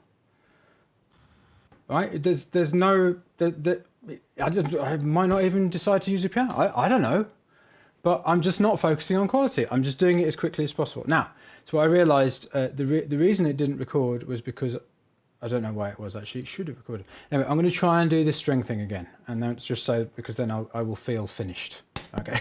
Right? There's no, I might not even decide to use a piano. I don't know. But I'm just not focusing on quality. I'm just doing it as quickly as possible. Now, so I realized the reason it didn't record was because, I don't know why it was actually, it should have recorded. Anyway, I'm going to try and do this string thing again. And then it's just so, because then I will feel finished. Okay.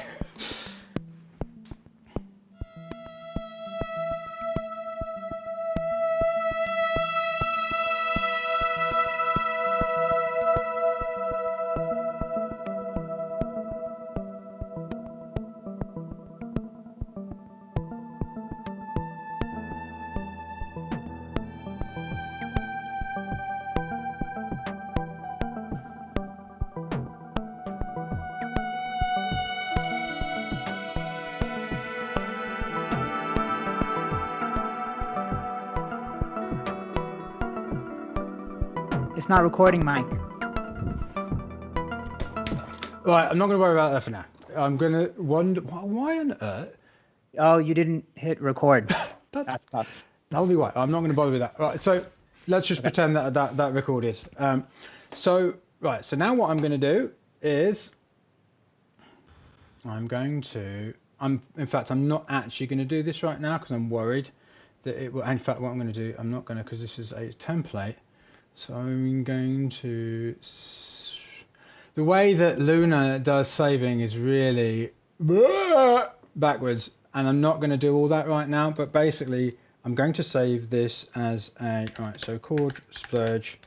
It's not recording, Mike. Right, I'm not going to worry about that for now. I'm going to wonder, why on earth? Oh, you didn't hit record. That sucks. That'll be why. I'm not going to bother with that. Right, so let's just pretend that record is. So now what I'm going to do is in fact, I'm not actually going to do this right now because I'm worried that it will, in fact, what I'm going to do, I'm not going to, because this is a template. So I'm going to, the way that Luna does saving is really backwards, and I'm not going to do all that right now, but basically I'm going to save this as a, alright, so chord splurge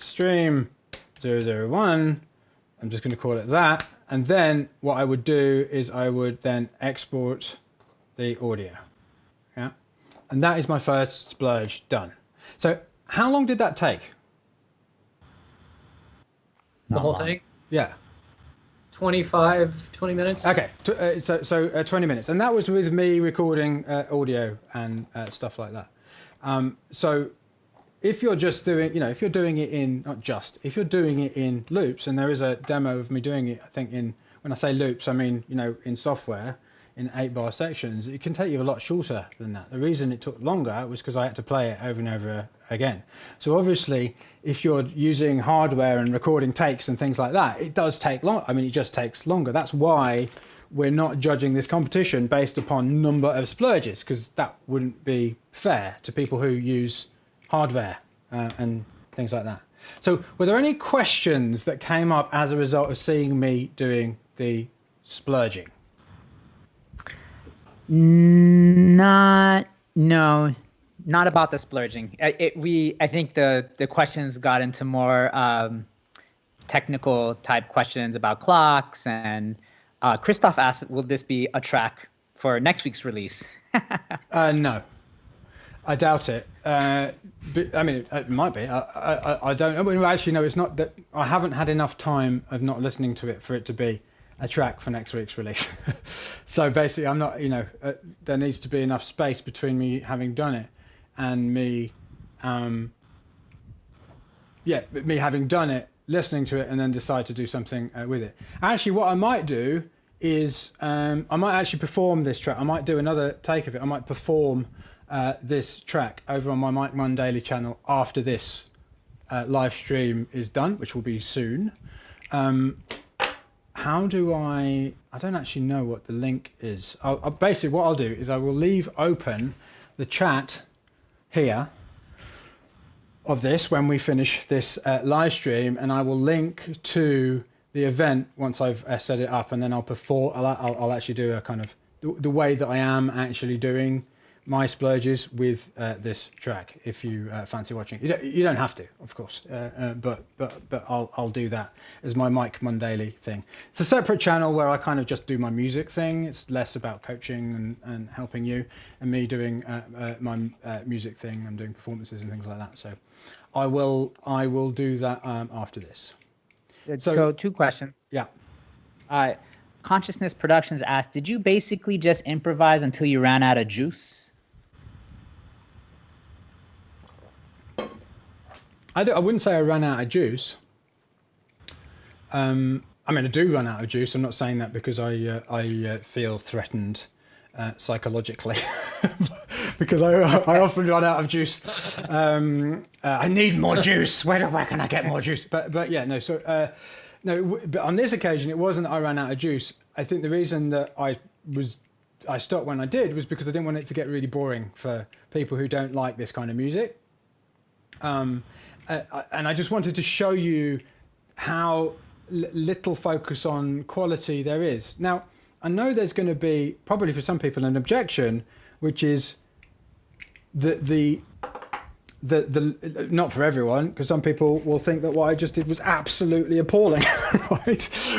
stream 001, I'm just going to call it that, and then what I would do is I would then export the audio, yeah, and that is my first splurge done. So how long did that take? The whole thing? Yeah. 20 minutes. Okay, so 20 minutes. And that was with me recording audio and stuff like that. So if you're just doing, if you're doing it in, if you're doing it in loops, and there is a demo of me doing it, I think when I say loops, I mean, in software, in 8-bar sections, it can take you a lot shorter than that. The reason it took longer was because I had to play it over and over again. So obviously, if you're using hardware and recording takes and things like that, it does take long. I mean, it just takes longer. That's why we're not judging this competition based upon number of splurges, because that wouldn't be fair to people who use hardware and things like that. So were there any questions that came up as a result of seeing me doing the splurging? Not about the splurging. I think the questions got into more technical type questions about clocks, and Christoph asked, will this be a track for next week's release? No, I doubt it. But, I mean, it might be. I don't know. Well, actually, no, it's not that. I haven't had enough time of not listening to it for it to be a track for next week's release. So basically, I'm not, there needs to be enough space between me having done it and me, me having done it, listening to it, and then decide to do something with it. Actually, what I might do is I might actually perform this track. I might do another take of it. I might perform this track over on my Mike Munn Daily channel after this live stream is done, which will be soon. How do I don't actually know what the link is. Basically what I'll do is I will leave open the chat here of this when we finish this live stream, and I will link to the event once I've set it up, and then I'll actually do a kind of the way that I am actually doing my splurges with this track if you fancy watching. You don't have to, of course, but I'll do that as my Mike Mondaly thing. It's a separate channel where I kind of just do my music thing. It's less about coaching and helping you, and me doing my music thing. I'm doing performances and things like that. So I will do that after this. So 2 questions. Yeah. Consciousness Productions asked, did you basically just improvise until you ran out of juice? I wouldn't say I ran out of juice. I mean, I do run out of juice. I'm not saying that because I feel threatened psychologically, because I often run out of juice. I need more juice. Where can I get more juice? But yeah, no. So no. But on this occasion, it wasn't that I ran out of juice. I think the reason that I stopped when I did was because I didn't want it to get really boring for people who don't like this kind of music. And I just wanted to show you how little focus on quality there is. Now, I know there's going to be, probably for some people, an objection, which is the not for everyone, because some people will think that what I just did was absolutely appalling,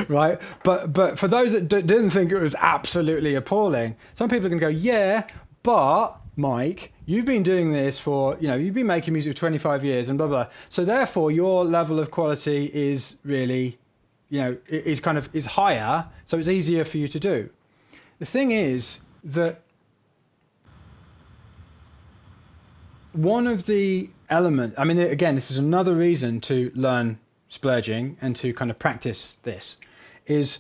right? But for those that didn't think it was absolutely appalling, some people are going to go, yeah, but Mike, you've been doing this for, you've been making music for 25 years and blah, blah. So therefore your level of quality is really, is higher. So it's easier for you to do. The thing is that one of the elements, I mean, again, this is another reason to learn splurging and to kind of practice this, is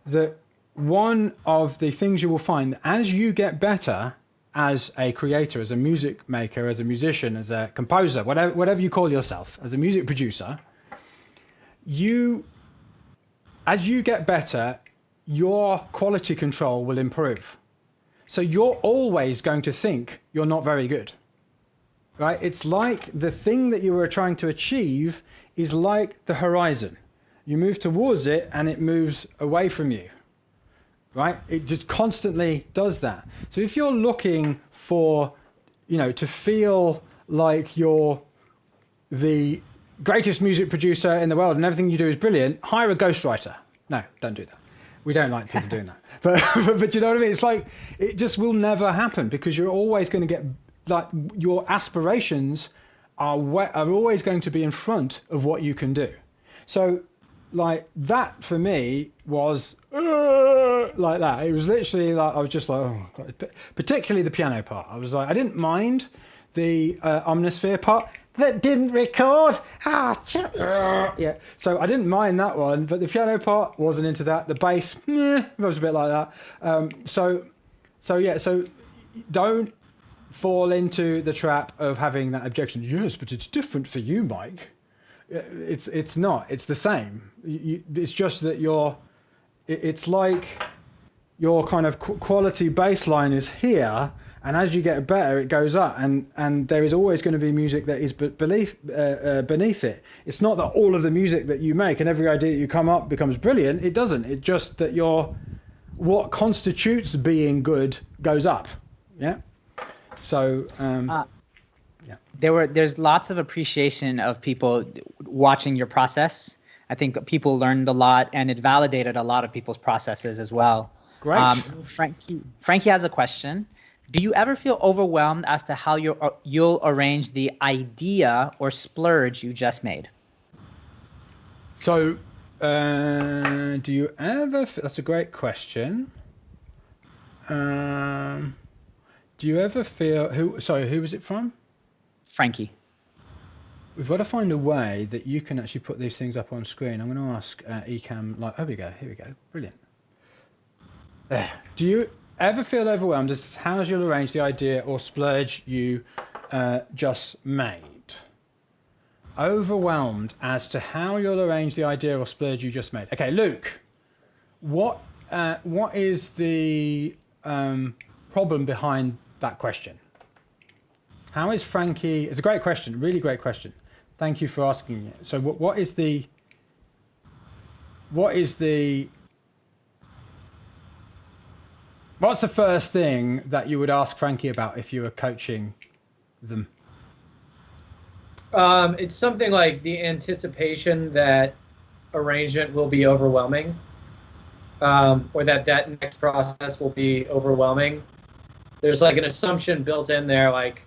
that one of the things you will find as you get better as a creator, as a music maker, as a musician, as a composer, whatever you call yourself, as a music producer, as you get better, your quality control will improve. So you're always going to think you're not very good, right? It's like the thing that you were trying to achieve is like the horizon. You move towards it and it moves away from you. Right? It just constantly does that. So if you're looking for, to feel like you're the greatest music producer in the world and everything you do is brilliant, hire a ghostwriter. No, don't do that. We don't like people doing that. But you know what I mean? It's like, it just will never happen because you're always going to get, like, your aspirations are always going to be in front of what you can do. So, like, that for me was like that. It was literally like, I was just like, oh God. Particularly the piano part. I was like, I didn't mind the Omnisphere part that didn't record. Yeah. So I didn't mind that one, but the piano part wasn't into that. The bass, it was a bit like that. So yeah. So don't fall into the trap of having that objection. Yes, but it's different for you, Mike. It's not. It's the same. It's just that it's like your kind of quality baseline is here, and as you get better, it goes up, and there is always going to be music that is beneath it. It's not that all of the music that you make and every idea that you come up becomes brilliant. It doesn't. It's just that what constitutes being good goes up. Yeah. So. Yeah. There's lots of appreciation of people watching your process. I think people learned a lot, and it validated a lot of people's processes as well. Great. Frankie has a question. Do you ever feel overwhelmed as to how you'll arrange the idea or splurge you just made? So, do you ever? That's a great question. Do you ever feel who was it from? Frankie. We've got to find a way that you can actually put these things up on screen. I'm going to ask Ecamm, like, here we go, brilliant. Do you ever feel overwhelmed as to how you'll arrange the idea or splurge you just made? Overwhelmed as to how you'll arrange the idea or splurge you just made. Okay, Luke, what is the problem behind that question? How is Frankie? It's a great question, really great question. Thank you for asking it. So, what is the What's the first thing that you would ask Frankie about if you were coaching them? It's something like the anticipation that arrangement will be overwhelming, or that next process will be overwhelming. There's like an assumption built in there, like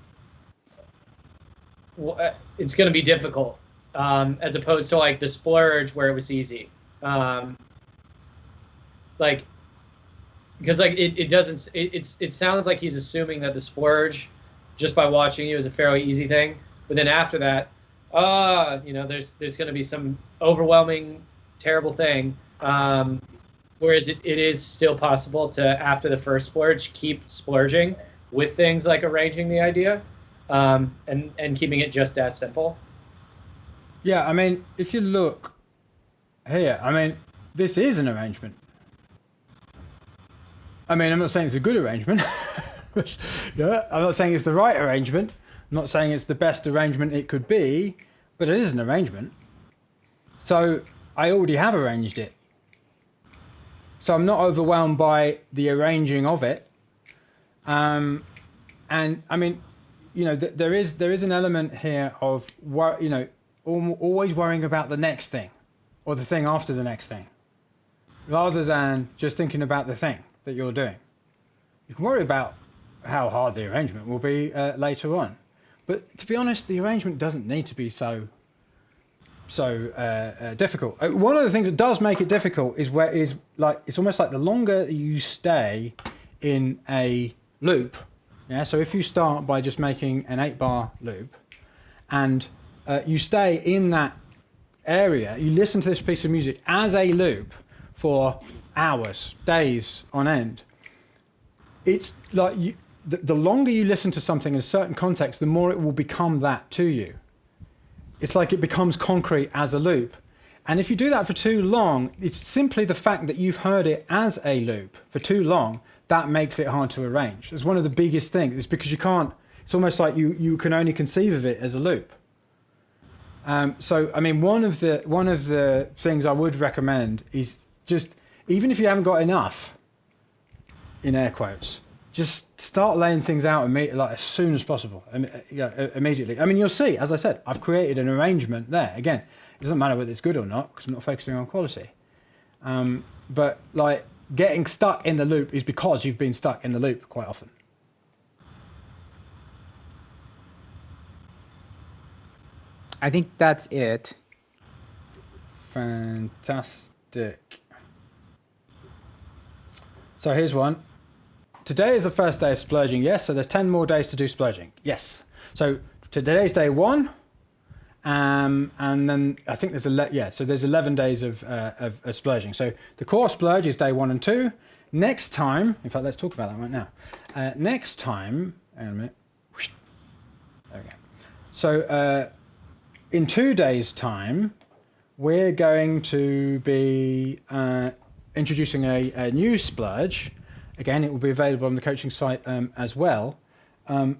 it's going to be difficult, as opposed to like the Splurge where it was easy. Like, because like it sounds like he's assuming that the Splurge, just by watching you, is a fairly easy thing. But then after that, there's going to be some overwhelming, terrible thing. Whereas it is still possible to, after the first Splurge, keep splurging with things like arranging the idea, and keeping it just as simple. Yeah, I mean, if you look here, I mean, this is an arrangement. I mean, I'm not saying it's a good arrangement. Yeah, I'm not saying it's the right arrangement. I'm not saying it's the best arrangement it could be, but it is an arrangement. So I already have arranged it. So I'm not overwhelmed by the arranging of it. And I mean, there is an element here of always worrying about the next thing, or the thing after the next thing, rather than just thinking about the thing that you're doing. You can worry about how hard the arrangement will be later on, but to be honest, the arrangement doesn't need to be so difficult. One of the things that does make it difficult is it's almost like the longer you stay in a loop. Yeah. So if you start by just making an 8-bar loop, and you stay in that area, you listen to this piece of music as a loop for hours, days on end. It's like the longer you listen to something in a certain context, the more it will become that to you. It's like it becomes concrete as a loop. And if you do that for too long, it's simply the fact that you've heard it as a loop for too long that makes it hard to arrange. It's one of the biggest things. It's because you can't, it's almost like you can only conceive of it as a loop. So, I mean, one of the things I would recommend is just, even if you haven't got enough, in air quotes, just start laying things out as soon as possible, immediately. I mean, you'll see, as I said, I've created an arrangement there. Again, it doesn't matter whether it's good or not, because I'm not focusing on quality. But like getting stuck in the loop is because you've been stuck in the loop quite often. I think that's it. Fantastic. So here's one. Today is the first day of splurging. Yes. So there's 10 more days to do splurging. Yes. So today's day 1. And then I think there's there's 11 days of splurging. So the core splurge is day 1 and 2. Next time, in fact, let's talk about that right now. Next time, hang on a minute. There we go. So in 2 days' time, we're going to be introducing a new splurge. Again, it will be available on the coaching site as well. And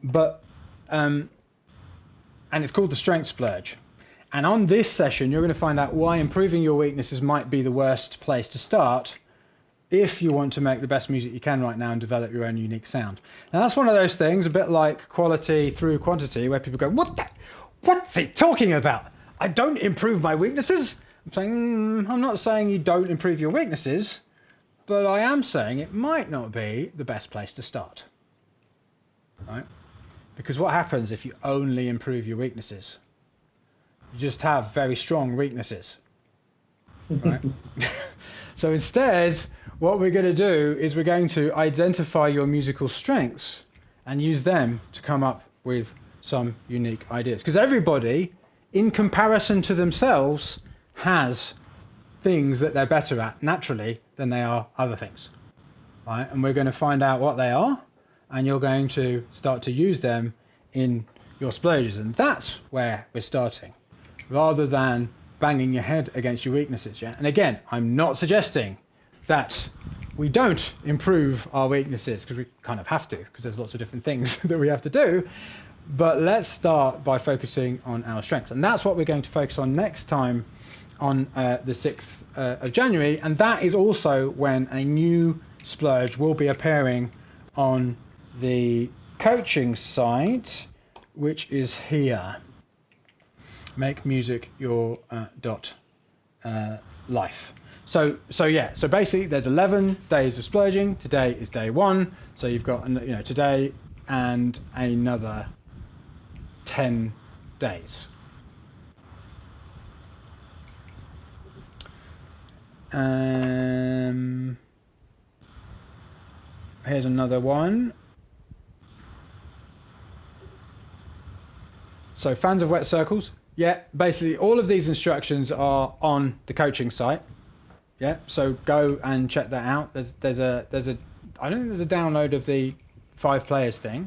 it's called the Strength Splurge. And on this session, you're going to find out why improving your weaknesses might be the worst place to start if you want to make the best music you can right now and develop your own unique sound. Now, that's one of those things, a bit like quality through quantity, where people go, what's he talking about? I don't improve my weaknesses. I'm saying, I'm not saying you don't improve your weaknesses, but I am saying it might not be the best place to start. Right? Because what happens if you only improve your weaknesses? You just have very strong weaknesses. Right? So instead, what we're going to do is we're going to identify your musical strengths and use them to come up with some unique ideas. Because everybody, in comparison to themselves, has things that they're better at naturally than they are other things. Right? And we're going to find out what they are, and you're going to start to use them in your splurges. And that's where we're starting, rather than banging your head against your weaknesses. Yeah. And again, I'm not suggesting that we don't improve our weaknesses, because we kind of have to, because there's lots of different things that we have to do. But let's start by focusing on our strengths. And that's what we're going to focus on next time on the 6th of January. And that is also when a new Splurge will be appearing on the coaching site, which is here. Make music your life. So basically there's 11 days of splurging. Today is day 1, so you've got today and another 10 days. Here's another one. So fans of wet circles, yeah, basically all of these instructions are on the coaching site. Yeah, so go and check that out. There's a I don't think there's a download of the 5 players thing,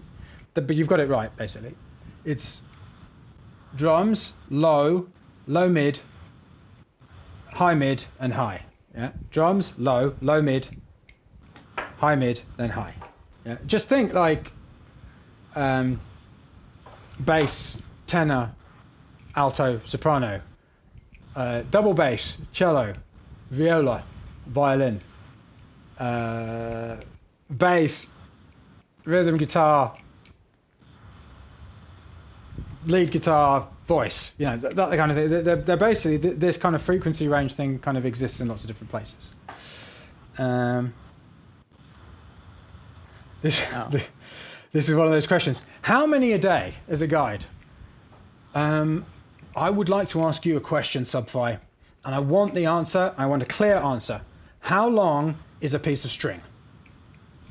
but you've got it right basically. It's drums, low, mid, high mid, and high. Yeah, drums, low, mid, high mid, then high. Yeah, just think like bass, tenor, alto, soprano, double bass, cello, viola, violin, bass, rhythm guitar, lead guitar, voice, that kind of thing. They're basically, this kind of frequency range thing kind of exists in lots of different places. This is one of those questions. How many a day as a guide? I would like to ask you a question, Subfi, and I want the answer. I want a clear answer. How long is a piece of string?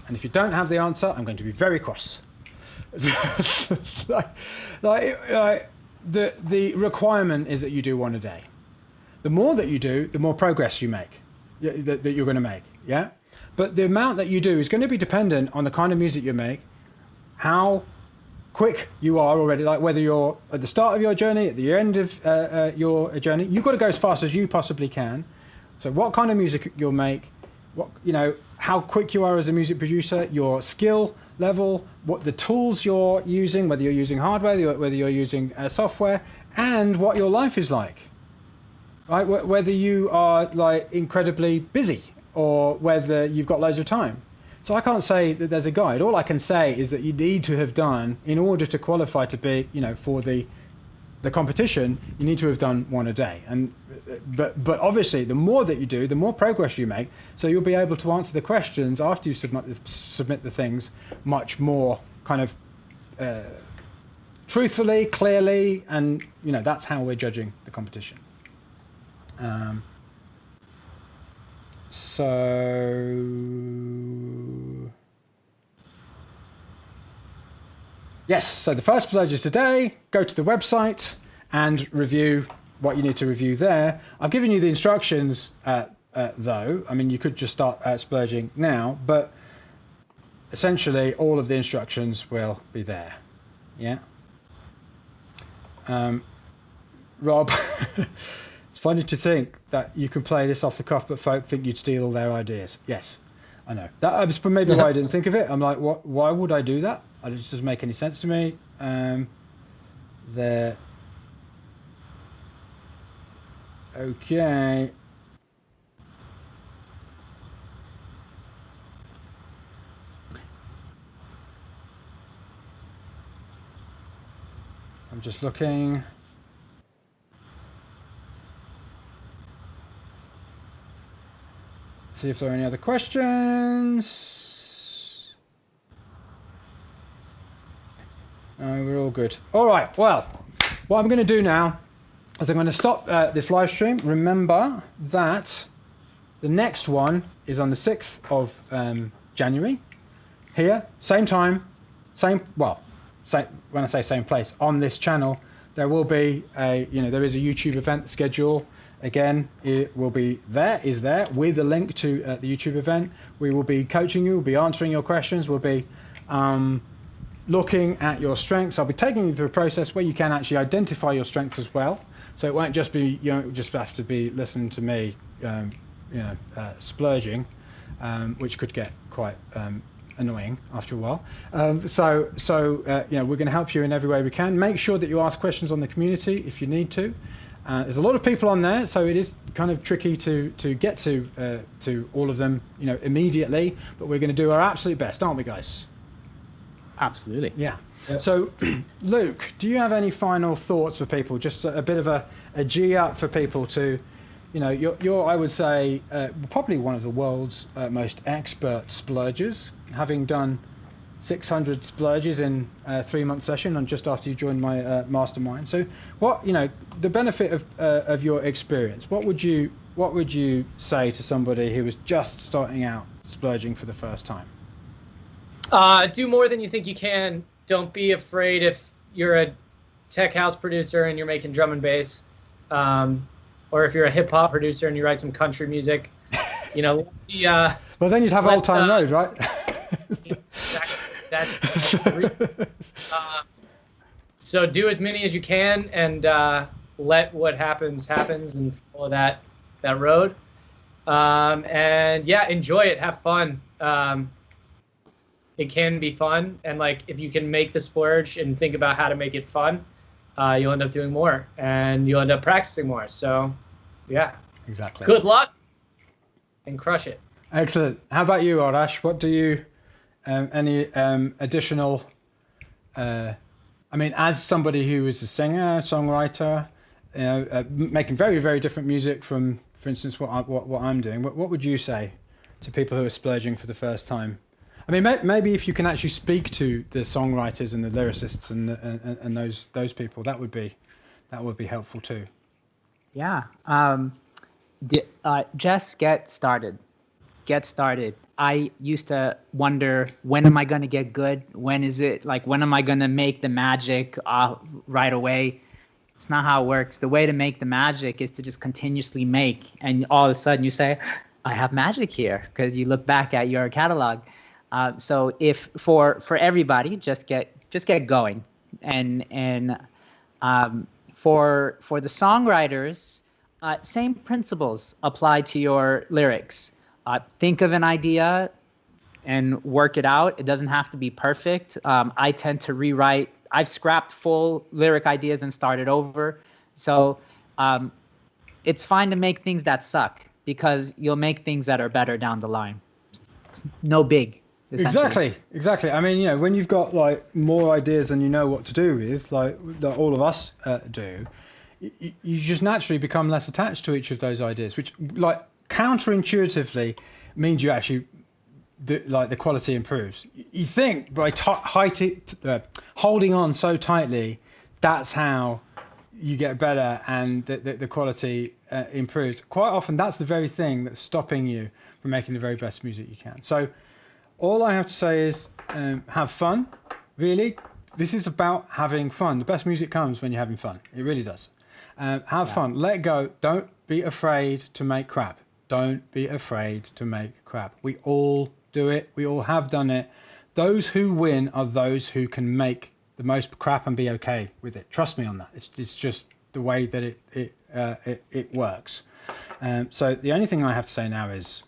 And if you don't have the answer, I'm going to be very cross. The requirement is that you do 1 a day. The more that you do, the more progress you make, that you're going to make. Yeah, but the amount that you do is going to be dependent on the kind of music you make, how quick you are already, like whether you're at the start of your journey, at the end of your journey. You've got to go as fast as you possibly can. So what kind of music you'll make, how quick you are as a music producer, your skill level, what the tools you're using, whether you're using hardware, whether you're using software, and what your life is like. Right? Whether you are like incredibly busy or whether you've got loads of time. So I can't say that there's a guide. All I can say is that you need to have done, in order to qualify to be, for the competition, you need to have done 1 a day. And but obviously, the more that you do, the more progress you make. So you'll be able to answer the questions after you submit the things much more kind of truthfully, clearly, and that's how we're judging the competition. Yes, so the first pledge is today. Go to the website and review what you need to review there. I've given you the instructions, though. I mean, you could just start splurging now, but essentially all of the instructions will be there. Yeah. Rob, it's funny to think that you can play this off the cuff, but folk think you'd steal all their ideas. Yes, I know. That's maybe why I didn't think of it. I'm like, what? Why would I do that? It just doesn't make any sense to me. There. Okay. I'm just looking. See if there are any other questions. No, we're all good. All right, well, what I'm going to do now is I'm going to stop this live stream. Remember that the next one is on the 6th of January. Here, same time, when I say same place, on this channel, there will be there is a YouTube event schedule. Again, it will be there with a link to the YouTube event. We will be coaching you, we'll be answering your questions, we'll be looking at your strengths. I'll be taking you through a process where you can actually identify your strengths as well. So it won't just be, just have to be listening to me, splurging, which could get quite annoying after a while. So we're going to help you in every way we can. Make sure that you ask questions on the community if you need to. There's a lot of people on there, so it is kind of tricky to get to all of them, immediately. But we're going to do our absolute best, aren't we, guys? Absolutely. Yeah. Yep. So, Luke, do you have any final thoughts for people? Just a bit of a G up for people to, you're I would say, probably one of the world's most expert splurgers, having done 600 splurges in a 3-month session and just after you joined my mastermind. So what, the benefit of your experience, what would you say to somebody who was just starting out splurging for the first time? Do more than you think you can. Don't be afraid if you're a tech house producer and you're making drum and bass, or if you're a hip hop producer and you write some country music, well, then you'd have Old Town Road, right? Exactly. That's so do as many as you can and let what happens and follow that road. And yeah, enjoy it, have fun. It can be fun, and if you can make the splurge and think about how to make it fun, you'll end up doing more and you'll end up practicing more. So yeah, exactly. Good luck and crush it. Excellent. How about you, Arash? What do you any additional as somebody who is a singer, songwriter, making very, very different music from, for instance, what I'm doing, what would you say to people who are splurging for the first time? Maybe if you can actually speak to the songwriters and the lyricists and those people, that would be helpful too. Yeah. Just get started. Get started. I used to wonder, when am I going to get good? When am I going to make the magic right away? It's not how it works. The way to make the magic is to just continuously make, and all of a sudden you say, I have magic here, because you look back at your catalog. So if for everybody, just get going, and for the songwriters, same principles apply to your lyrics. Think of an idea and work it out. It doesn't have to be perfect. I tend to rewrite. I've scrapped full lyric ideas and started over. So it's fine to make things that suck, because you'll make things that are better down the line. It's no big. Exactly. When you've got more ideas than you know what to do with, that all of us do, you just naturally become less attached to each of those ideas, which counterintuitively means you actually the quality improves. You think by holding on so tightly, that's how you get better and the quality improves. Quite often that's the very thing that's stopping you from making the very best music you can. So all I have to say is have fun. Really, this is about having fun. The best music comes when you're having fun. It really does. Have fun. Let go. Don't be afraid to make crap. Don't be afraid to make crap. We all do it. We all have done it. Those who win are those who can make the most crap and be okay with it. Trust me on that. It's just the way that it works. So the only thing I have to say now is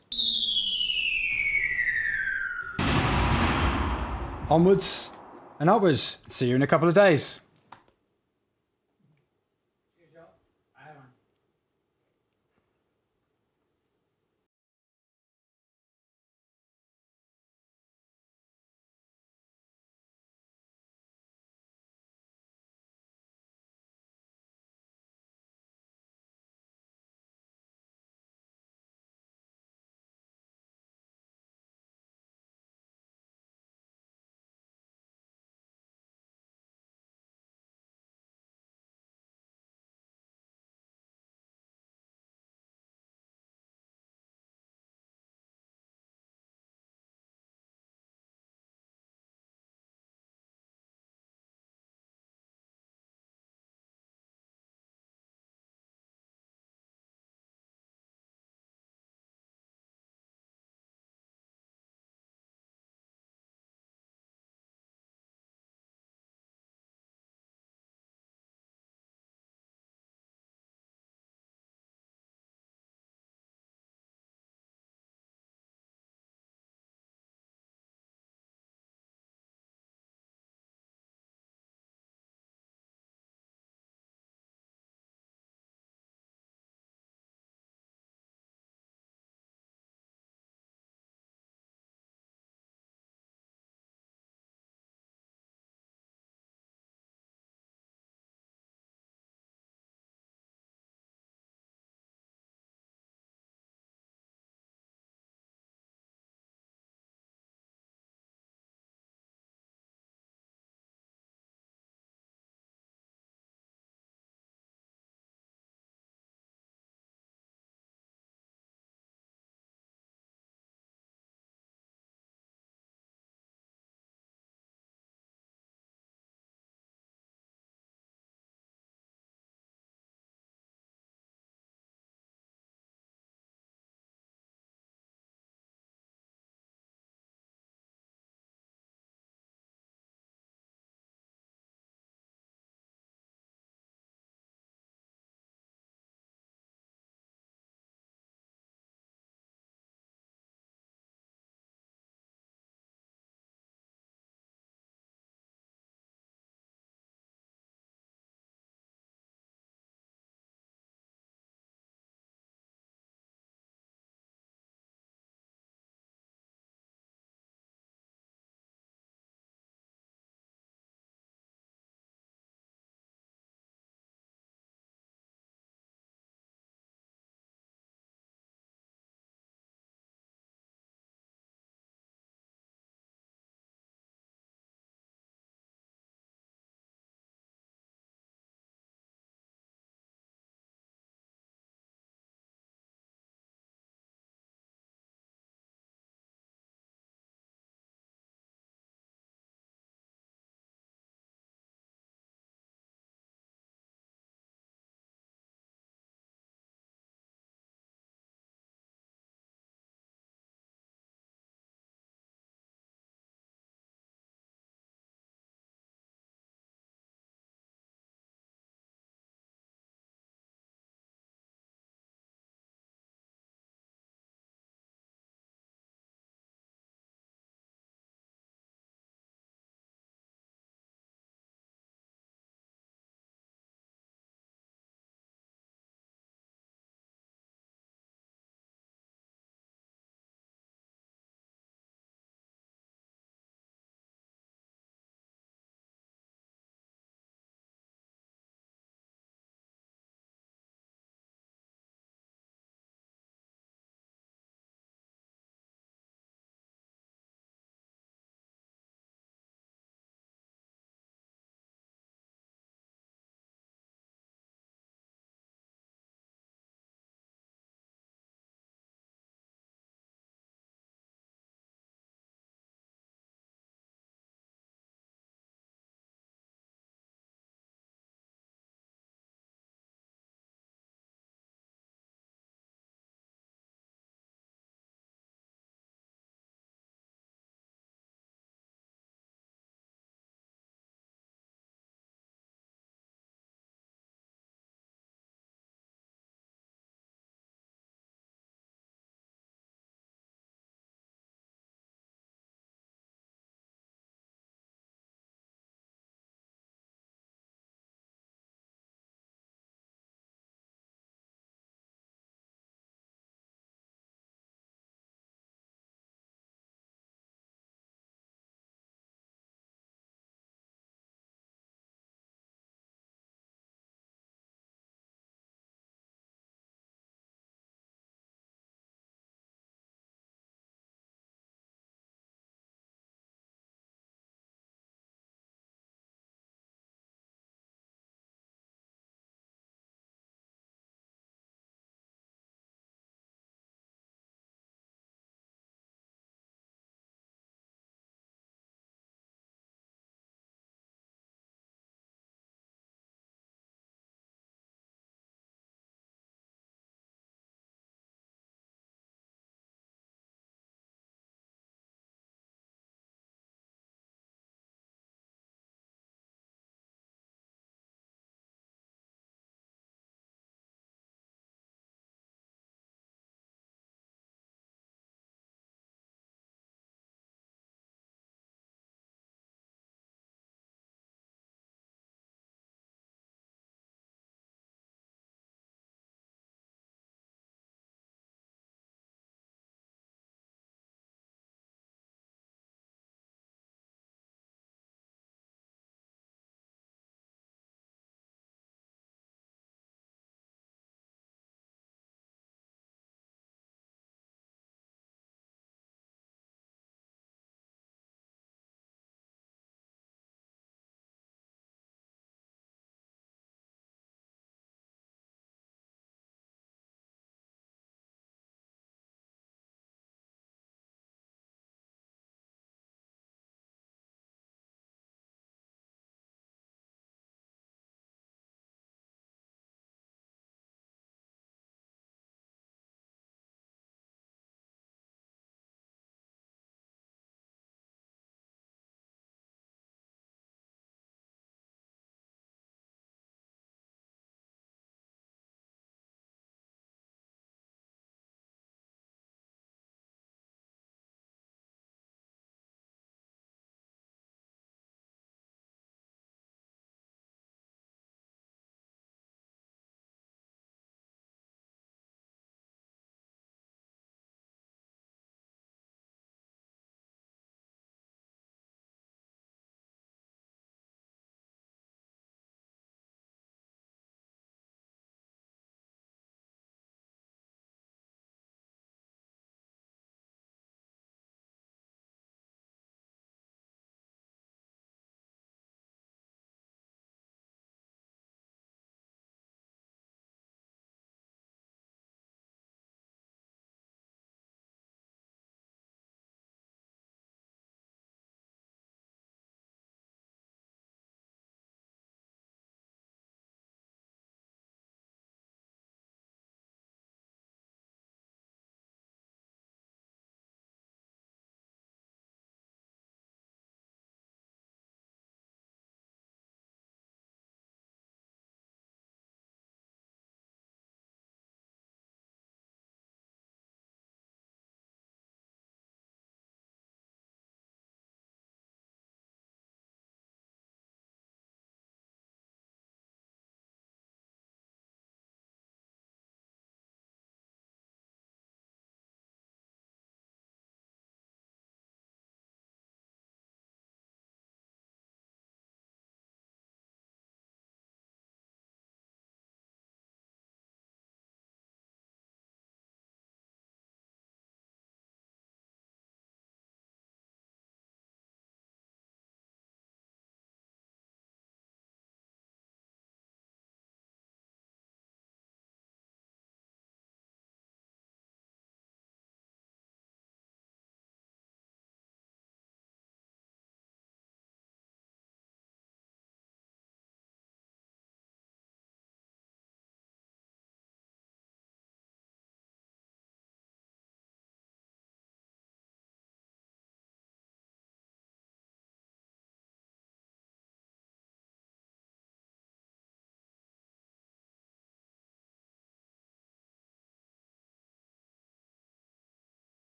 onwards and upwards. See you in a couple of days.